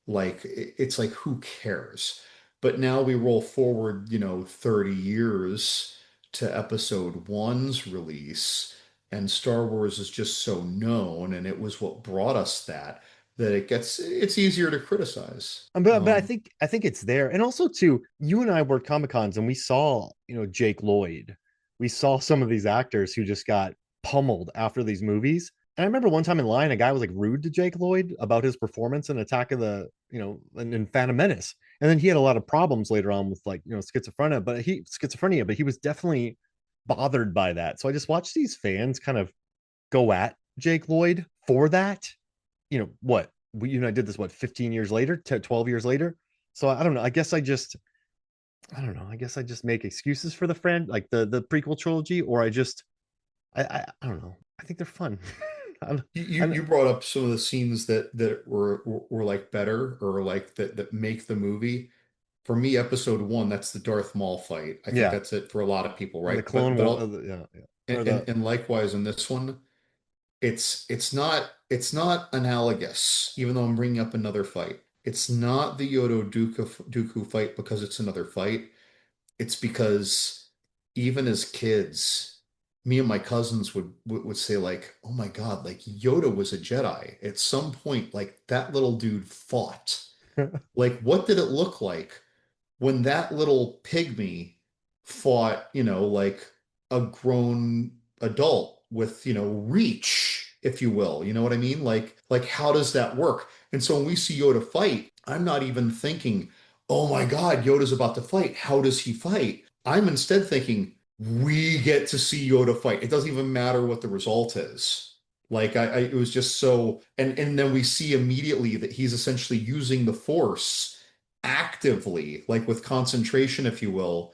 like it's like who cares? But now we roll forward, 30 years to episode one's release and Star Wars is just so known, and it was what brought us that it's easier to criticize. But I think it's there. And also too, you and I were at Comic Cons and we saw, Jake Lloyd. We saw some of these actors who just got pummeled after these movies. And I remember one time in line, a guy was like rude to Jake Lloyd about his performance in Attack of the, in Phantom Menace. And then he had a lot of problems later on with like, schizophrenia, but he was definitely bothered by that. So I just watched these fans kind of go at Jake Lloyd for that. What I did this 15 years later, 12 years later. So I don't know. I don't know. I guess I just make excuses for the friend, like the prequel trilogy, or I don't know. I think they're fun. I, You brought up some of the scenes that were like better or like that make the movie. For me, episode one, that's the Darth Maul fight. I think yeah, that's it for a lot of people, and the right? Clone War, yeah, yeah, or And likewise in this one, it's not analogous, even though I'm bringing up another fight. It's not the Yodo Dooku fight because it's another fight. It's because even as kids, me and my cousins would say like, "Oh my God, like Yoda was a Jedi." At some point, like that little dude fought. Like, what did it look like when that little pygmy fought, like a grown adult with, reach, if you will. You know what I mean? Like how does that work? And so when we see Yoda fight, I'm not even thinking, oh my God, Yoda's about to fight. How does he fight? I'm instead thinking, we get to see Yoda fight. It doesn't even matter what the result is. Like it was just so, and then we see immediately that he's essentially using the Force actively, like with concentration, if you will,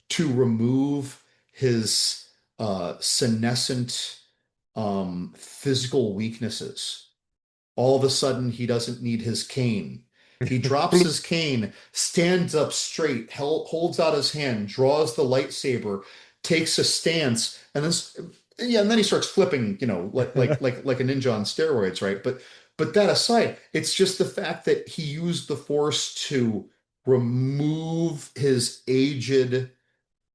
to remove his senescent physical weaknesses. All of a sudden, he doesn't need his cane. He drops his cane, stands up straight, holds out his hand, draws the lightsaber, takes a stance, and then he starts flipping, like a ninja on steroids, right? But that aside, it's just the fact that he used the Force to remove his aged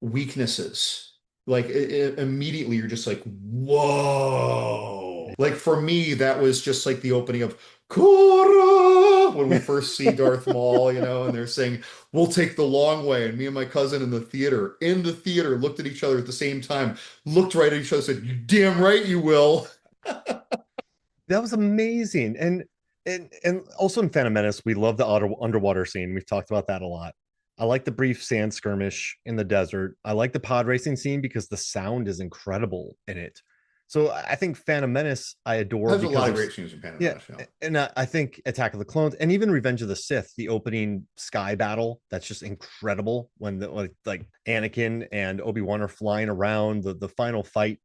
weaknesses. Like immediately, you're just like, whoa. Like for me, that was just like the opening of Korra when we first see Darth Maul, and they're saying, we'll take the long way. And me and my cousin in the theater, looked at each other at the same time, looked right at each other, said, you damn right you will. That was amazing. And also in Phantom Menace, we love the underwater scene. We've talked about that a lot. I like the brief sand skirmish in the desert. I like the pod racing scene because the sound is incredible in it. So I think Phantom Menace I adore There's a because lot of of, great scenes in Phantom yeah, Menace, yeah. and I think Attack of the Clones and even Revenge of the Sith, the opening sky battle, that's just incredible when like Anakin and Obi-Wan are flying around the final fight.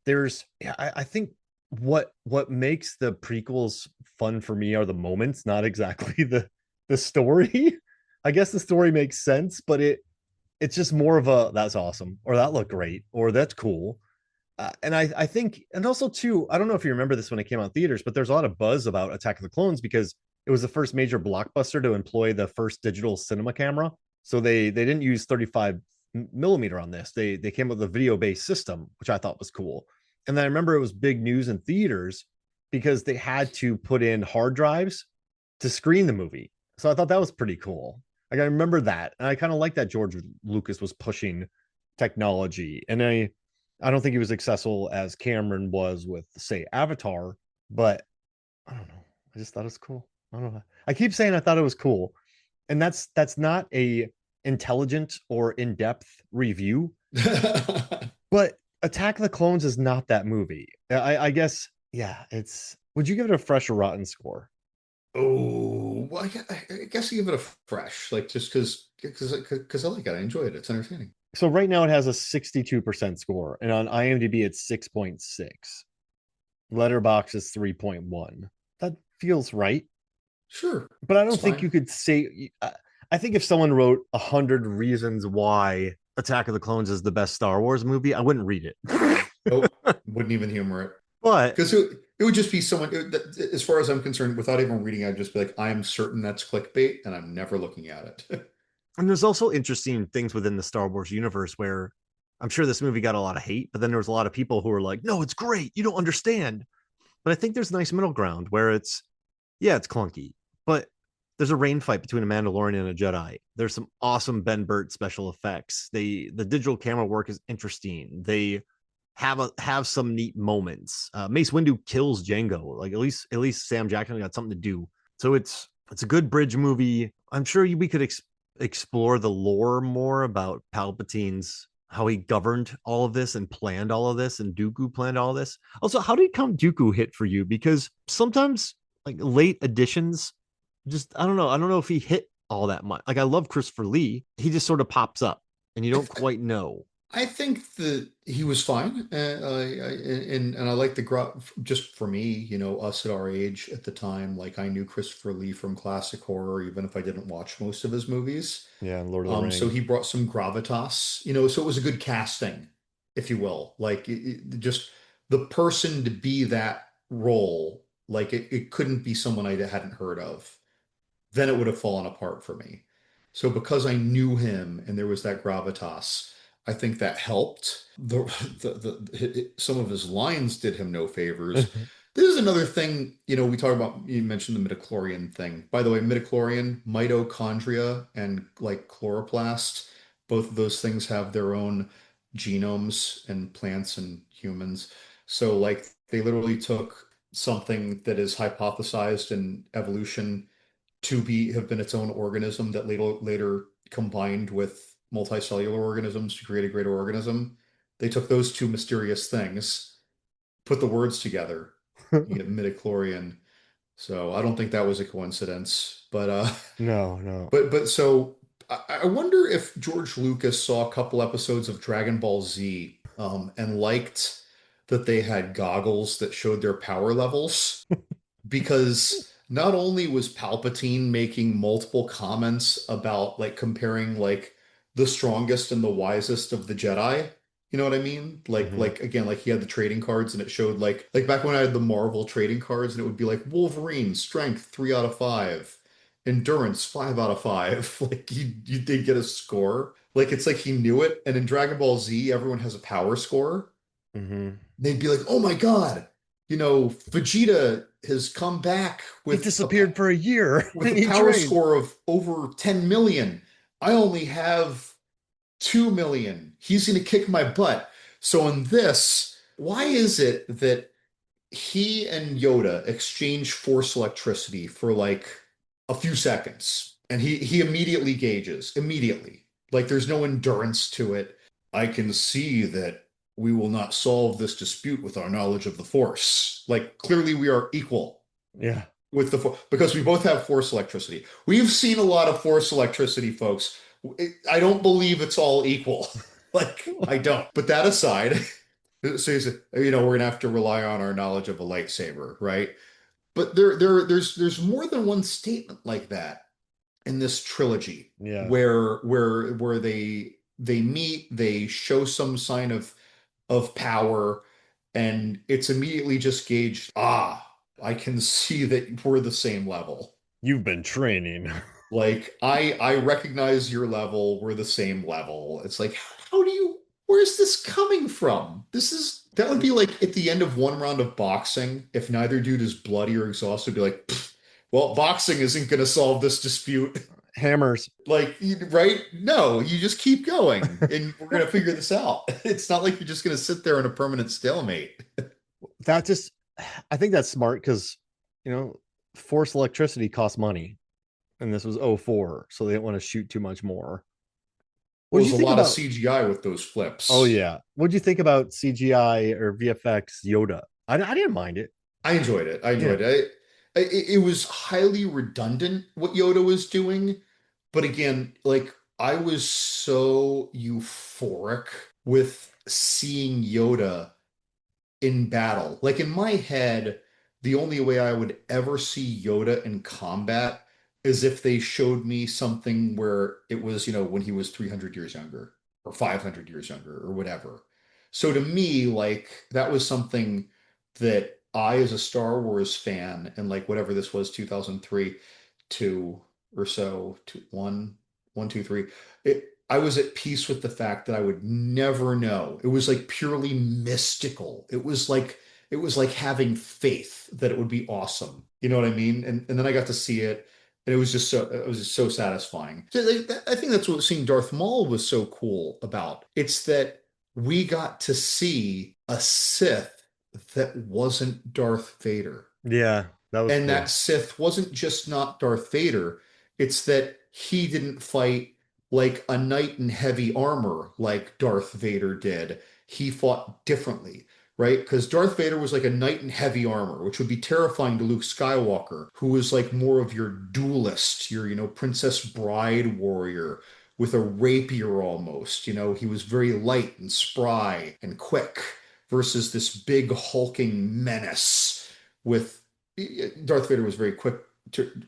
There's yeah, I think what makes the prequels fun for me are the moments, not exactly the story. I guess the story makes sense, but it's just more of a that's awesome or that looked great or that's cool. And I think, and also too, I don't know if you remember this when it came out in theaters, but there's a lot of buzz about Attack of the Clones because it was the first major blockbuster to employ the first digital cinema camera. So they didn't use 35 millimeter on this. They came up with a video based system, which I thought was cool. And then I remember it was big news in theaters because they had to put in hard drives to screen the movie. So I thought that was pretty cool. Like I remember that, and I kind of like that George Lucas was pushing technology, and I don't think he was successful as Cameron was with, say, Avatar, but I don't know. I just thought it was cool. I don't know. I keep saying I thought it was cool, and that's not a intelligent or in-depth review, but Attack of the Clones is not that movie. I guess, yeah, it's would you give it a fresh or rotten score? Oh, well, I guess I give it a fresh, like just because I like it, I enjoy it. It's entertaining. So right now it has a 62% score, and on IMDb it's 6.6. Letterbox is 3.1. That feels right. Sure, But I it's don't think fine. you could say I think if someone wrote 100 reasons why Attack of the Clones is the best Star Wars movie, I wouldn't read it. Oh, wouldn't even humor it But because it would just be someone. As far as I'm concerned, without even reading, I'd just be like, I'm certain that's clickbait, and I'm never looking at it. and there's also interesting things within the Star Wars universe where I'm sure this movie got a lot of hate, but then there was a lot of people who were like, "No, it's great. You don't understand." But I think there's a nice middle ground where it's yeah, it's clunky, but there's a rain fight between a Mandalorian and a Jedi. There's some awesome Ben Burt special effects. The digital camera work is interesting. They have some neat moments. Mace Windu kills Django. Like at least Sam Jackson got something to do. So it's a good bridge movie. I'm sure we could explore the lore more about Palpatine's how he governed all of this and planned all of this, and Dooku planned all of this. Also, how did Count Dooku hit for you? Because sometimes like late additions, just I don't know if he hit all that much. Like I love Christopher Lee, he just sort of pops up, and you I, don't th quite know. I think that he was fine, and I like the just for me, us at our age at the time, like I knew Christopher Lee from classic horror, even if I didn't watch most of his movies. Yeah, Lord of the So Rings. he brought some gravitas, so it was a good casting, if you will. Like just the person to be that role, like it couldn't be someone I hadn't heard of. Then it would have fallen apart for me. So because I knew him and there was that gravitas, I think that helped. Some of his lines did him no favors. This is another thing, we talk about, you mentioned the midichlorian thing. By the way, midichlorian, mitochondria, and like chloroplast Both of those things have their own genomes in plants and humans. So like they literally took something that is hypothesized in evolution to be have been its own organism that later combined with multicellular organisms to create a greater organism. They took those two mysterious things, put the words together, you get midichlorian. So I don't think that was a coincidence. No, no. But I wonder if George Lucas saw a couple episodes of Dragon Ball Z and liked that they had goggles that showed their power levels, because not only was Palpatine making multiple comments about like comparing like the strongest and the wisest of the Jedi, you know what I mean? Hmm. Like again, like he had the trading cards and it showed like back when I had the Marvel trading cards and it would be like Wolverine, strength 3 out of 5, endurance 5 out of 5. Like you did get a score. Like it's like he knew it. And in Dragon Ball Z, everyone has a power score. Hmm. They'd be like, "Oh my God, Vegeta has come back He disappeared for a year with and a he power trained. score of over 10 million. I only have 2 million. He's going to kick my butt." So in this, why is it that he and Yoda exchange force electricity for like a few seconds and he immediately gauges, immediately. Like there's no endurance to it. I can see that we will not solve this dispute with our knowledge of the force. Like clearly we are equal Yeah. with the because we both have force electricity. We've seen a lot of force electricity, folks. I don't believe it's all equal. Like I don't. But that aside, so you said, we're gonna have to rely on our knowledge of a lightsaber, right? But there's more than one statement like that in this trilogy Yeah. where they meet, they show some sign of power, and it's immediately just gauged, I can see that we're the same level. You've been training. Like I recognize your level, we're the same level. It's like, how do you where's this coming from? That would be like at the end of one round of boxing, if neither dude is bloody or exhausted, be like, "Pfft, well, boxing isn't gonna solve this dispute." Hammers. Like, right? No, you just keep going and we're gonna figure this out. It's not like you're just gonna sit there in a permanent stalemate. That just, I think that's smart because, you know, force electricity costs money. And this was '04, so they didn't want to shoot too much more. What Well, did there's you a think lot of about? CGI with those Oh flips. yeah, what did you think about CGI or VFX Yoda? I didn't mind it. I enjoyed it. I Yeah, enjoyed it. It was highly redundant what Yoda was doing, but again, like I was so euphoric with seeing Yoda in battle. Like in my head, the only way I would ever see Yoda in combat is if they showed me something where it was, when he was 300 years younger or 500 years younger or whatever. So to me, like that was something that I, as a Star Wars fan, and like whatever this was, 2003, two or so, two, one, two, three. I was at peace with the fact that I would never know. It was like purely mystical. It was like having faith that it would be awesome. You know what I mean? And then I got to see it, and it was just so satisfying. So, like, I think that's what seeing Darth Maul was so cool about. It's that we got to see a Sith that wasn't Darth Vader. yeah, that was And that cool. Sith wasn't just not Darth Vader, it's that he didn't fight like a knight in heavy armor like Darth Vader did. He fought differently, right? Because Darth Vader was like a knight in heavy armor, which would be terrifying to Luke Skywalker, who was like more of your duelist, your, Princess Bride warrior with a rapier almost. He was very light and spry and quick versus this big hulking menace with Darth Vader was very quick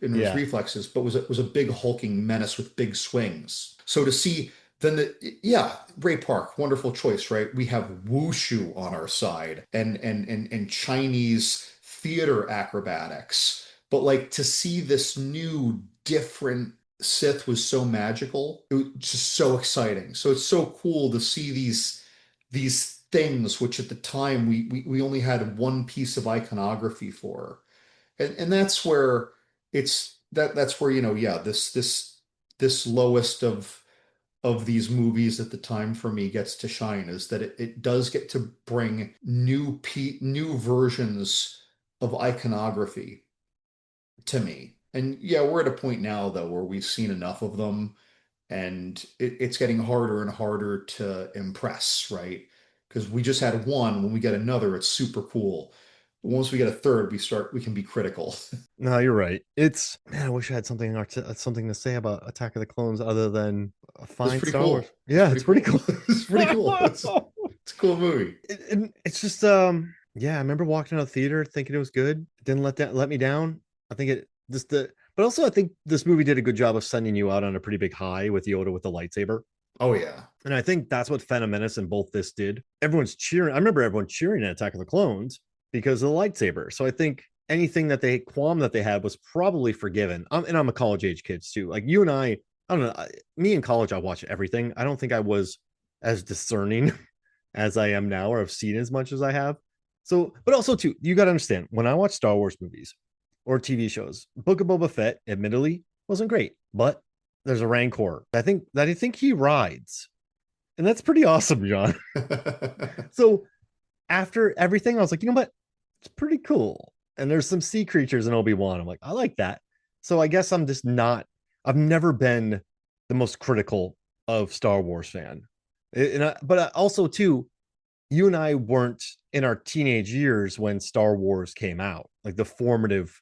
in his Yeah, reflexes, but was a big hulking menace with big swings. So to see then yeah, Ray Park, wonderful choice, right? We have wushu on our side and Chinese theater acrobatics, but like to see this new different Sith was so magical. It was just so exciting. So it's so cool to see these things which at the time we only had one piece of iconography for, and that's where that's where yeah, this lowest of these movies at the time for me gets to shine is that it does get to bring new versions of iconography to me. And yeah, we're at a point now though where we've seen enough of them and it's getting harder and harder to impress, right? Because we just had one, when we get another, it's super cool. Once we get a third, we can be critical. No, you're right. It's man, I wish I had something to say about Attack of the Clones other than a It's fine pretty Star Wars. cool. It's Yeah, it's pretty pretty cool. cool. It's pretty cool. It's a cool movie. It's just yeah, I remember walking out of the theater thinking it was good. It didn't let me down. I think it just the but also I think this movie did a good job of sending you out on a pretty big high with Yoda with the lightsaber. Oh yeah. And I think that's what Phantom Menace and both this did. Everyone's cheering. I remember everyone cheering at Attack of the Clones because of the lightsaber. So I think anything that they qualm that they had was probably forgiven. And I'm a college age kids too. Like you and I don't know. Me in college, I watched everything. I don't think I was as discerning as I am now, or have seen as much as I have. So, but also too, you got to understand when I watch Star Wars movies or TV shows, Book of Boba Fett, admittedly, wasn't great, but there's a Rancor. I think he rides, and that's pretty awesome, John. So after everything, I was like, you know what? It's pretty cool. And there's some sea creatures in Obi-Wan. I'm like, I like that. So I guess I'm just not, I've never been the most critical of Star Wars fan. But also, too, you and I weren't in our teenage years when Star Wars came out, like the formative,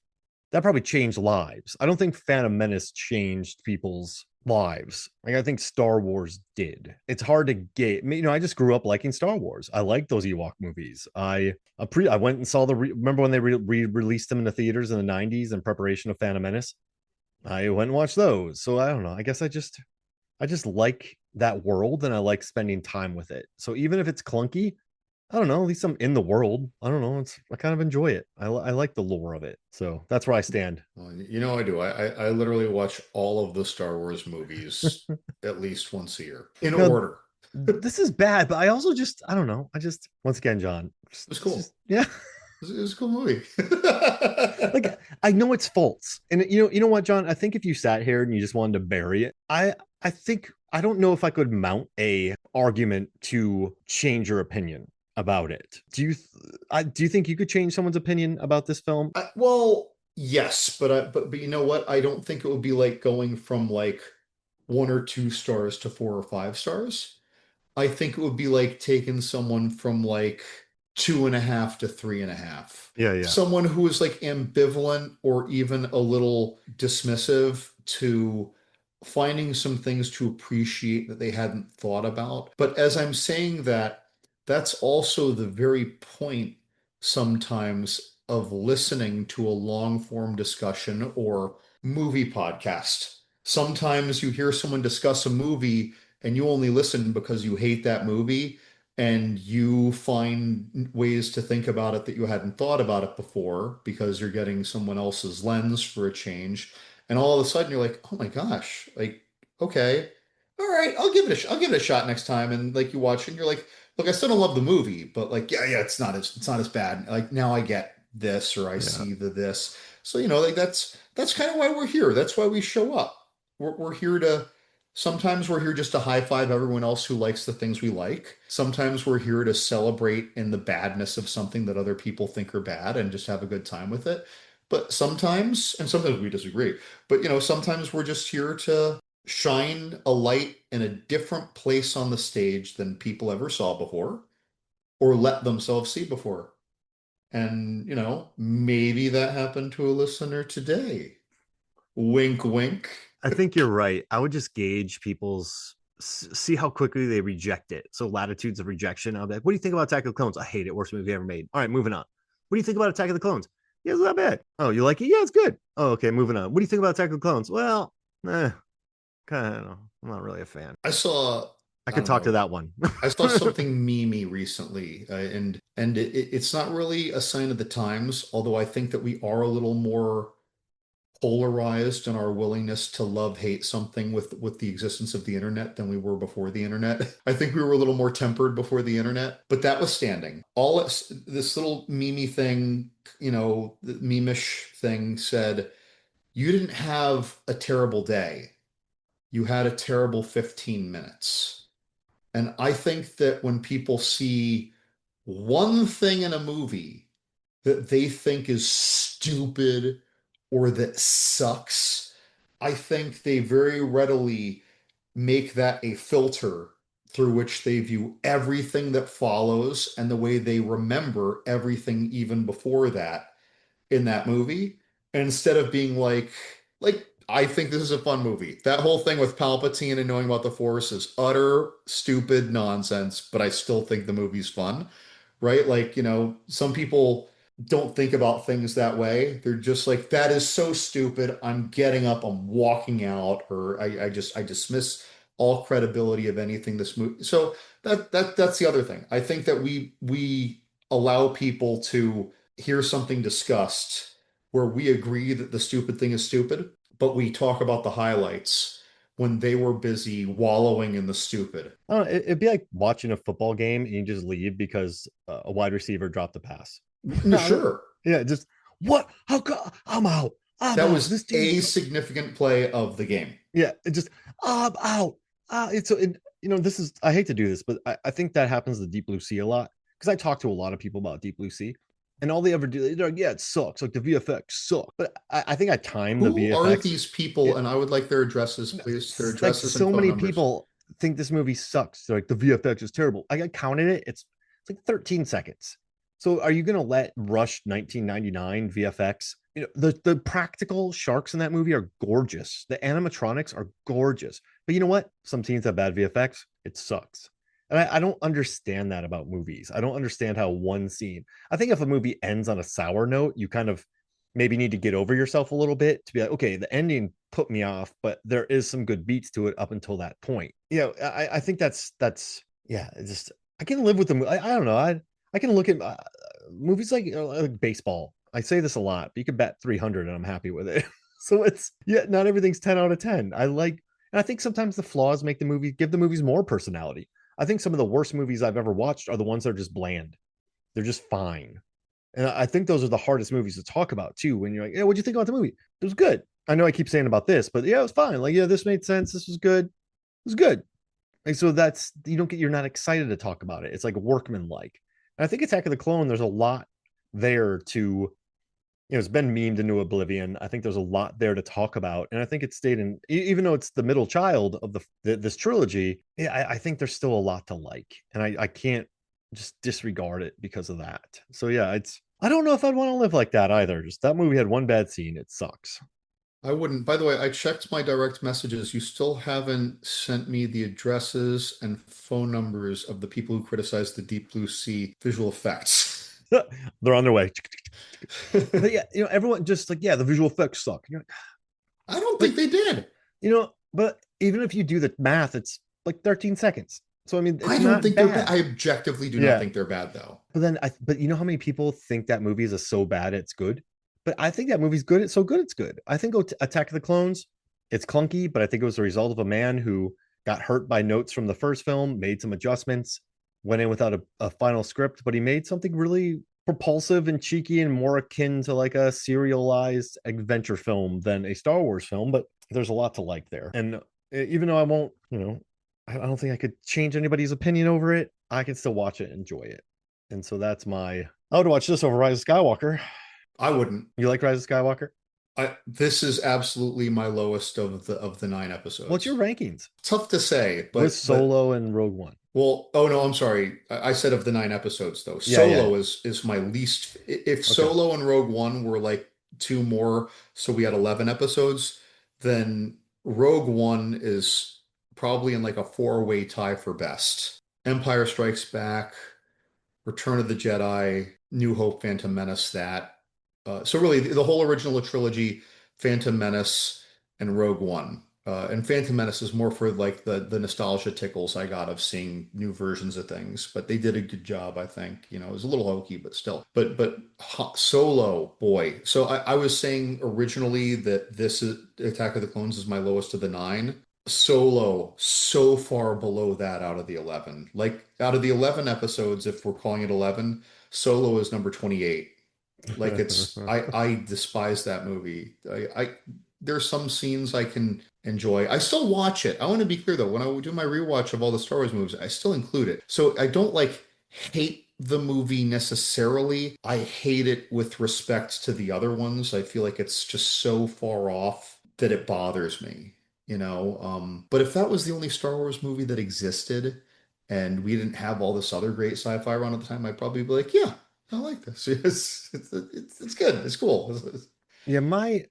that probably changed lives. I don't think Phantom Menace changed people's lives. Like I think Star Wars did. It's hard to get. I just grew up liking Star Wars. I like those Ewok movies. I went and saw remember when they released them in the theaters in the 90s in preparation of Phantom Menace. I went and watched those. So I don't know. I guess I just like that world and I like spending time with it. So even if it's clunky, I don't know. At least I'm in the world. I don't know. I kind of enjoy it. I like the lore of it. So that's where I stand. Well, you know I do. I literally watch all of the Star Wars movies at least once a year in Now, order. this is bad, but I also just, I don't know. Once again, John, It's cool. yeah. It's a cool movie. Like I know it's faults, and you know what, John? I think if you sat here and you just wanted to bury it, I think I don't know if I could mount a argument to change your opinion about it. Do you think you could change someone's opinion about this film? Well, yes, but you know what? I don't think it would be like going from like 1 or 2 stars to 4 or 5 stars. I think it would be like taking someone from like 2.5 to 3.5. Yeah, yeah, Someone who is like ambivalent or even a little dismissive to finding some things to appreciate that they hadn't thought about. But as I'm saying that, that's also the very point sometimes of listening to a long form discussion or movie podcast. Sometimes you hear someone discuss a movie and you only listen because you hate that movie and you find ways to think about it that you hadn't thought about it before because you're getting someone else's lens for a change. And all of a sudden you're like, oh my gosh, like, okay, all right, I'll give it a shot next time. And like you watch it and you're like, look, I still don't love the movie, but like, yeah, it's not as bad. Like now I get this or I yeah. see the this. So, like that's kind of why we're here. That's why we show up. We're here to sometimes we're here just to high five everyone else who likes the things we like. Sometimes we're here to celebrate in the badness of something that other people think are bad and just have a good time with it. But sometimes, and sometimes we disagree, but sometimes we're just here to shine a light in a different place on the stage than people ever saw before or let themselves see before. And, maybe that happened to a listener today. Wink, wink. I think you're right. I would just gauge see how quickly they reject it. So latitudes of rejection. I'll be like, what do you think about Attack of the Clones? I hate it. Worst movie ever made. All right, moving on. What do you think about Attack of the Clones? Yeah, it's not bad. Oh, you like it? Yeah, it's good. Oh, okay, moving on. What do you think about Attack of the Clones? Well, kind of. I'm not really a fan. I saw, I I could don't talk to know, that one. I saw something memey recently, and it's not really a sign of the times, although I think that we are a little more polarized in our willingness to love hate something with the existence of the internet than we were before the internet. I think we were a little more tempered before the internet, but that was standing. This little meme thing, the meme-ish thing said, "You didn't have a terrible day. you had a terrible 15 minutes. And I think that when people see one thing in a movie that they think is stupid or that sucks, I think they very readily make that a filter through which they view everything that follows and the way they remember everything even before that in that movie. And instead of being like I think this is a fun movie. That whole thing with Palpatine and knowing about the Force is utter stupid nonsense, but I still think the movie's fun, right? Like, some people don't think about things that way. They're just like, that is so stupid. I'm getting up, I'm walking out, or I dismiss all credibility of anything this movie. So that's the other thing. I think that we allow people to hear something discussed where we agree that the stupid thing is stupid, but we talk about the highlights when they were busy wallowing in the stupid. I don't know, it'd be like watching a football game and you just leave because a wide receiver dropped a pass. Sure. Yeah, just what? How come? I'm out. I'm That out. was This team's a significant play of the game. yeah. It just I'm out. It's so this is I hate to do this, but I think that happens to Deep Blue Sea a lot because I talk to a lot of people about Deep Blue Sea, and all they ever do, they're like, yeah, it sucks. Like the VFX suck, but I think I time the Who are VFX. these people? And I would like their addresses, please. Their Like addresses and so phone many numbers. people think this movie sucks. They're like the VFX is terrible. I counted it. It's like 13 seconds. So are you gonna let Rush 1999 VFX? The practical sharks in that movie are gorgeous. The animatronics are gorgeous. But you know what? Some scenes have bad VFX. It sucks. And I don't understand that about movies. I don't understand how one scene. I think if a movie ends on a sour note, you kind of maybe need to get over yourself a little bit to be like, okay, the ending put me off, but there is some good beats to it up until that point. I think that's yeah. It's just I can live with them. I don't know. I can look at movies like baseball. I say this a lot, but you can bet 300 and I'm happy with it. So it's yeah, not everything's 10 out of 10. And I think sometimes the flaws give the movies more personality. I think some of the worst movies I've ever watched are the ones that are just bland. They're just fine. And I think those are the hardest movies to talk about too. When you're like, yeah, what'd you think about the movie? It was good. I know I keep saying about this, but yeah, it was fine. Like, yeah, this made sense. This was good. It was good. And so you're not excited to talk about it. It's like workman like. And I think Attack of the Clone, there's a lot there to, it's been memed into oblivion. I think there's a lot there to talk about. And I think it stayed in, even though it's the middle child of this trilogy, yeah, I think there's still a lot to like. And I can't just disregard it because of that. So yeah, I don't know if I'd want to live like that either. Just that movie had one bad scene. It sucks. I wouldn't. By the way, I checked my direct messages. You still haven't sent me the addresses and phone numbers of the people who criticized the Deep Blue Sea visual effects. They're on their way. But yeah, everyone just like, yeah, the visual effects suck. I don't But think they did. but even if you do the math, it's like 13 seconds. So I mean, I it's don't not think they're bad. bad. I objectively do not Yeah. think they're bad, though. But you know how many people think that movie is so bad it's good? But I think that movie's good. It's so good it's good. I think Attack of the Clones, it's clunky, but I think it was the result of a man who got hurt by notes from the first film, made some adjustments, went in without a final script, but he made something really propulsive and cheeky and more akin to like a serialized adventure film than a Star Wars film. But there's a lot to like there. And even though I won't, I don't think I could change anybody's opinion over it, I can still watch it and enjoy it. And so I would watch this over Rise of Skywalker. I wouldn't. You like Rise of Skywalker? This is absolutely my lowest of the 9 What's your episodes. rankings Tough to say, with but Solo and Rogue One? well, oh no, I'm sorry. I said of the 9 episodes though. Yeah. Solo is my least. If Okay. Solo and Rogue One were like two more, so we had 11 episodes, then Rogue One is probably in like a four-way tie for best. Empire Strikes Back, Return of the Jedi, New Hope, Phantom Menace, that. So really, the whole original trilogy, Phantom Menace and Rogue One. And Phantom Menace is more for like the nostalgia tickles I got of seeing new versions of things. But they did a good job, I think. It was a little hokey, but still. But Solo, boy. So I was saying originally that this is Attack of the Clones is my lowest of the 9. Solo so far below that out of the 11. Like out of the 11 episodes, if we're calling it 11, Solo is number 28. Like I despise that movie. there's some scenes I can enjoy. I still watch it. I want to be clear though, when I do my rewatch of all the Star Wars movies, I still include it. So I don't like hate the movie necessarily. I hate it with respect to the other ones. I feel like it's just so far off that it bothers me, you know? But if that was the only Star Wars movie that existed and we didn't have all this other great sci-fi around at the time, I'd probably be like, yeah, I like this. It's good. It's cool. Yeah, my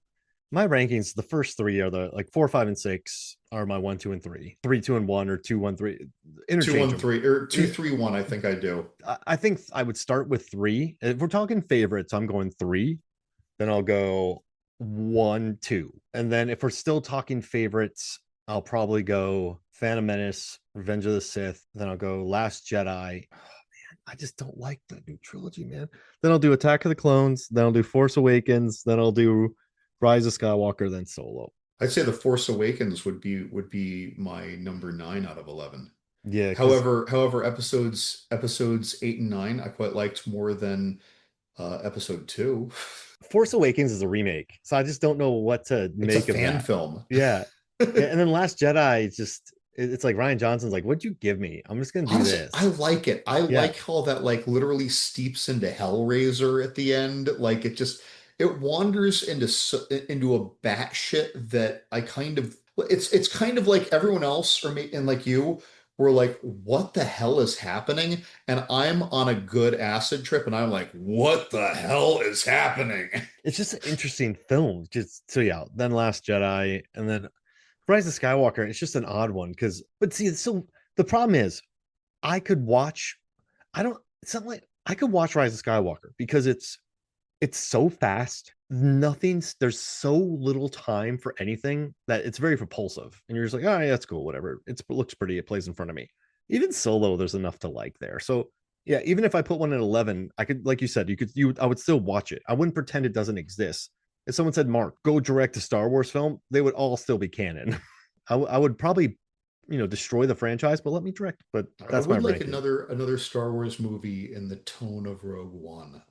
rankings, the first three are the like 4, 5, and 6 are my 1, 2, and 3. 3, 2, and 1, or 2, 1, 3. Two, Interchange one, them. three, or two, 3, 1, I think I do. I think I would start with 3. If we're talking favorites, I'm going 3. Then I'll go 1, 2. And then if we're still talking favorites, I'll probably go Phantom Menace, Revenge of the Sith. Then I'll go Last Jedi. Oh, man, I just don't like the new trilogy, man. Then I'll do Attack of the Clones. Then I'll do Force Awakens. Then I'll do Rise of Skywalker. Then Solo. I'd say The Force Awakens would be my number 9 out of 11. Yeah, because However, episodes 8 and 9 I quite liked more than episode 2. Force Awakens is a remake, so I just don't know what to It's a make of fan that. film. Yeah, yeah, and then Last Jedi, it's like Ryan Johnson's like, "What'd you give me? I'm just gonna do Honestly, I this." like it. I Yeah, like how that like literally steeps into Hellraiser at the end. Like it wanders into a batshit that I kind of it's kind of like everyone else and like you were like, what the hell is happening? And I'm on a good acid trip and I'm like, what the hell is happening? it's just an interesting film. Just so yeah, then Last Jedi, and then Rise of Skywalker. It's just an odd one because, but see, so the problem is, I could watch. I don't. It's not like I could watch Rise of Skywalker because it's so fast. There's so little time for anything that it's very propulsive. And you're just like, oh, yeah, that's cool, whatever. It looks pretty. It plays in front of me. Even Solo, there's enough to like there. So yeah, even if I put one at 11, I could, like you said, I would still watch it. I wouldn't pretend it doesn't exist. If someone said, Mark, go direct a Star Wars film, they would all still be canon. I would probably, destroy the franchise, but let me direct. But I that's my would like ranking. another Star Wars movie in the tone of Rogue One.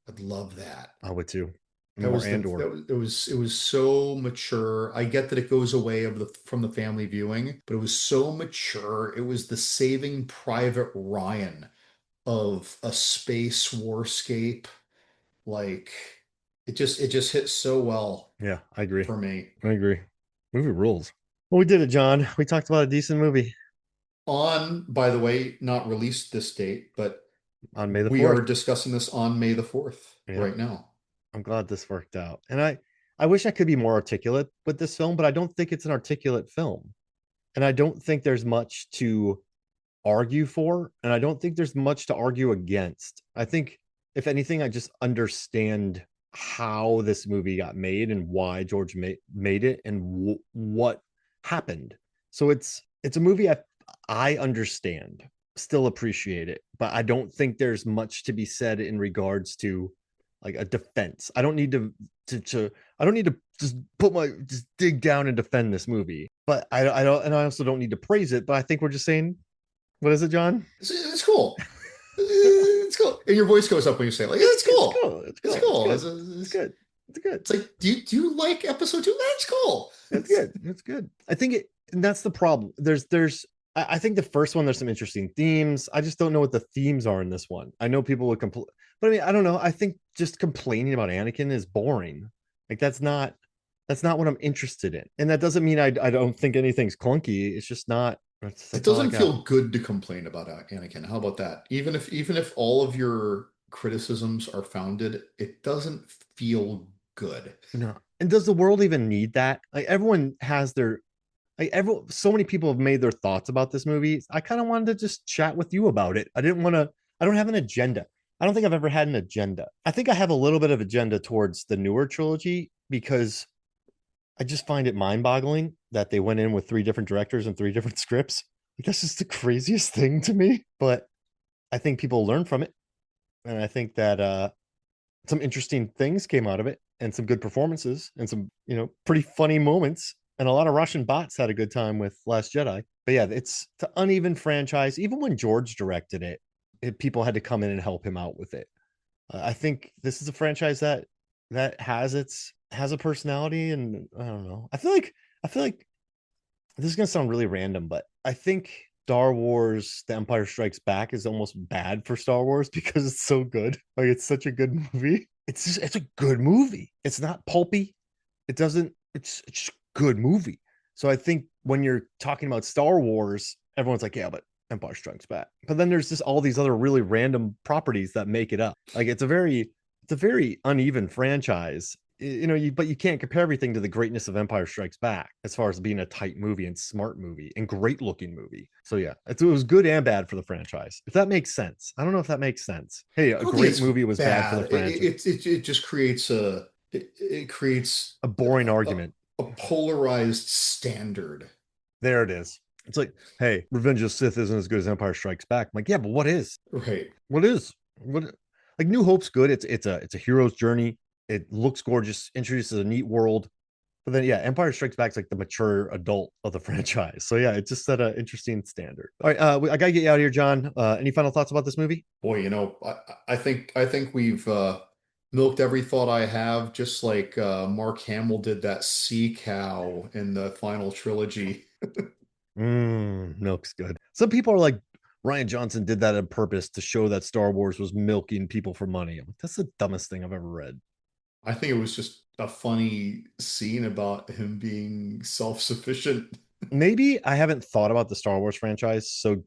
I'd love that. I would too. That More was Andor. it was so mature. I get that it goes away from the family viewing, but it was so mature. It was the Saving Private Ryan of a space warscape. Like it just hit so well Yeah, I agree. for me. I agree. Movie rules. Well, we did it, John. We talked about a decent movie On, by the way, not released this date, but on May the we are 4th. discussing this on May the 4th Yeah, right now. I'm glad this worked out. And I wish I could be more articulate with this film, but I don't think it's an articulate film. And I don't think there's much to argue for, and I don't think there's much to argue against. I think if anything, I just understand how this movie got made and why George made it and what happened. So it's a movie I understand, still appreciate it, but I don't think there's much to be said in regards to like a defense. I don't need to I don't need to just dig down and defend this movie. But I don't, and I also don't need to praise it, but I think we're just saying, what is it, John? It's cool. It's cool. And your voice goes up when you say it. Like, it's It's cool. cool. It's It's cool. cool. It's good. It's good. It's good. It's like, do you like episode 2? That's cool. It's good. It's good. I think and that's the problem. I think the first one, there's some interesting themes. I just don't know what the themes are in this one. I know people would complain, but I mean, I don't know. I think just complaining about Anakin is boring. Like that's not what I'm interested in. And that doesn't mean I don't think anything's clunky. It's just not. It That's all I doesn't got. feel good to complain about Anakin. How about that? Even if all of your criticisms are founded, it doesn't feel good. No. And does the world even need that? Like everyone has their so many people have made their thoughts about this movie. I kind of wanted to just chat with you about it. I don't have an agenda. I don't think I've ever had an agenda. I think I have a little bit of agenda towards the newer trilogy because I just find it mind-boggling that they went in with 3 different directors and 3 different scripts. Like, that's just the craziest thing to me. But I think people learn from it. And I think that some interesting things came out of it and some good performances and some, pretty funny moments. And a lot of Russian bots had a good time with Last Jedi. But yeah, it's the uneven franchise. Even when George directed people had to come in and help him out with it. I think this is a franchise that has its has a personality, and I don't know. I feel like this is gonna sound really random, but I think Star Wars The Empire Strikes Back is almost bad for Star Wars because it's so good. Like it's such a good movie. It's a good movie. It's not pulpy. It doesn't, it's just a good movie. So I think when you're talking about Star Wars, everyone's like, yeah, but Empire Strikes Back. But then there's just all these other really random properties that make it up. Like it's a very uneven franchise. But you can't compare everything to the greatness of Empire Strikes Back as far as being a tight movie and smart movie and great looking movie. So yeah, it was good and bad for the franchise. If that makes sense, I don't know if that makes sense. Hey, I a don't think great it's movie was bad for the bad. franchise. It just creates it creates A boring a, argument. a polarized standard. There it is. It's like, hey, Revenge of the Sith isn't as good as Empire Strikes Back. I'm like, yeah, but what is? Right. What is? What? Like New Hope's good. It's a hero's journey. It looks gorgeous. Introduces a neat world. But then, yeah, Empire Strikes Back's like the mature adult of the franchise. So yeah, it just set an interesting standard. All right, I gotta get you out of here, John. Any final thoughts about this movie? Boy, I think we've milked every thought I have, just like Mark Hamill did that sea cow in the final trilogy. Milk's good. Some people are like, Ryan Johnson did that on purpose to show that Star Wars was milking people for money. I'm like, that's the dumbest thing I've ever read. I think it was just a funny scene about him being self-sufficient. Maybe I haven't thought about the Star Wars franchise so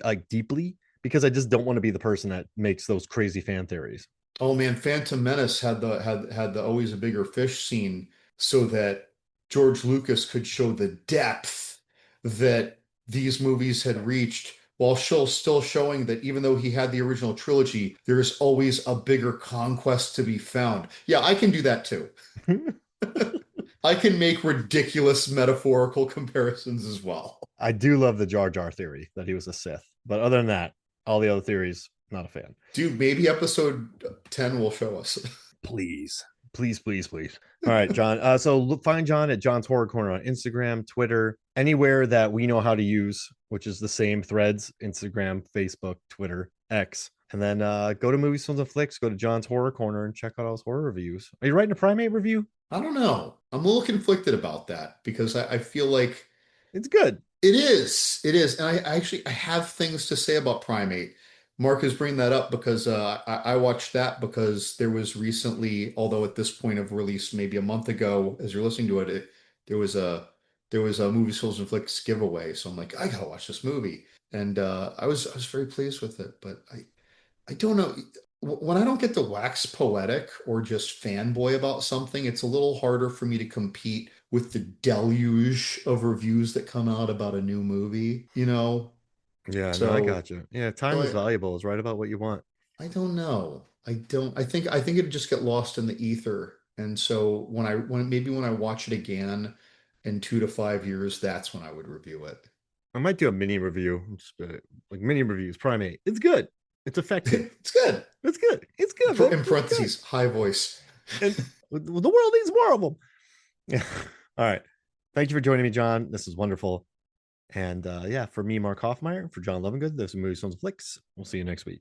like deeply, because I just don't want to be the person that makes those crazy fan theories. Oh man, Phantom Menace had the always a bigger fish scene so that George Lucas could show the depth that these movies had reached, while still showing that even though he had the original trilogy, there's always a bigger conquest to be found. Yeah, I can do that too. I can make ridiculous metaphorical comparisons as well. I do love the Jar Jar theory that he was a Sith, but other than that, all the other theories, not a fan. Dude, maybe episode 10 will show us. Please, please, please, please. All right, John. So find John at John's Horror Corner on Instagram, Twitter, anywhere that we know how to use, which is the same threads: Instagram, Facebook, Twitter, X. And then go to Movies, Films, and Flicks, go to John's Horror Corner and check out all his horror reviews. Are you writing a Primate review? I don't know. I'm a little conflicted about that because I feel like It's good. it is. It is. And I have things to say about Primate. Mark is bringing that up because I watched that because there was recently, although at this point of release, maybe a month ago, as you're listening to there was a there was a movie Souls and Flicks giveaway. So I'm like, I gotta watch this movie. And I was very pleased with it. But I don't know. When I don't get to wax poetic or just fanboy about something, it's a little harder for me to compete with the deluge of reviews that come out about a new movie, you know? Yeah, no, I So, got you. Yeah, so time is I, valuable. Is right about what you want. I don't know. I think it'd just get lost in the ether. And so when I watch it again in 2 to 5 years, that's when I would review it. I might do a mini review, like mini reviews. Primate. It's good. It's effective. It's good. It's good. It's good, man. In It's good. parentheses, high voice. And the world needs more of them. Yeah. All right. Thank you for joining me, John. This is wonderful. And yeah, for me, Mark Hoffmeyer, for John Lovingood, this is Movies, Films, and Flicks. We'll see you next week.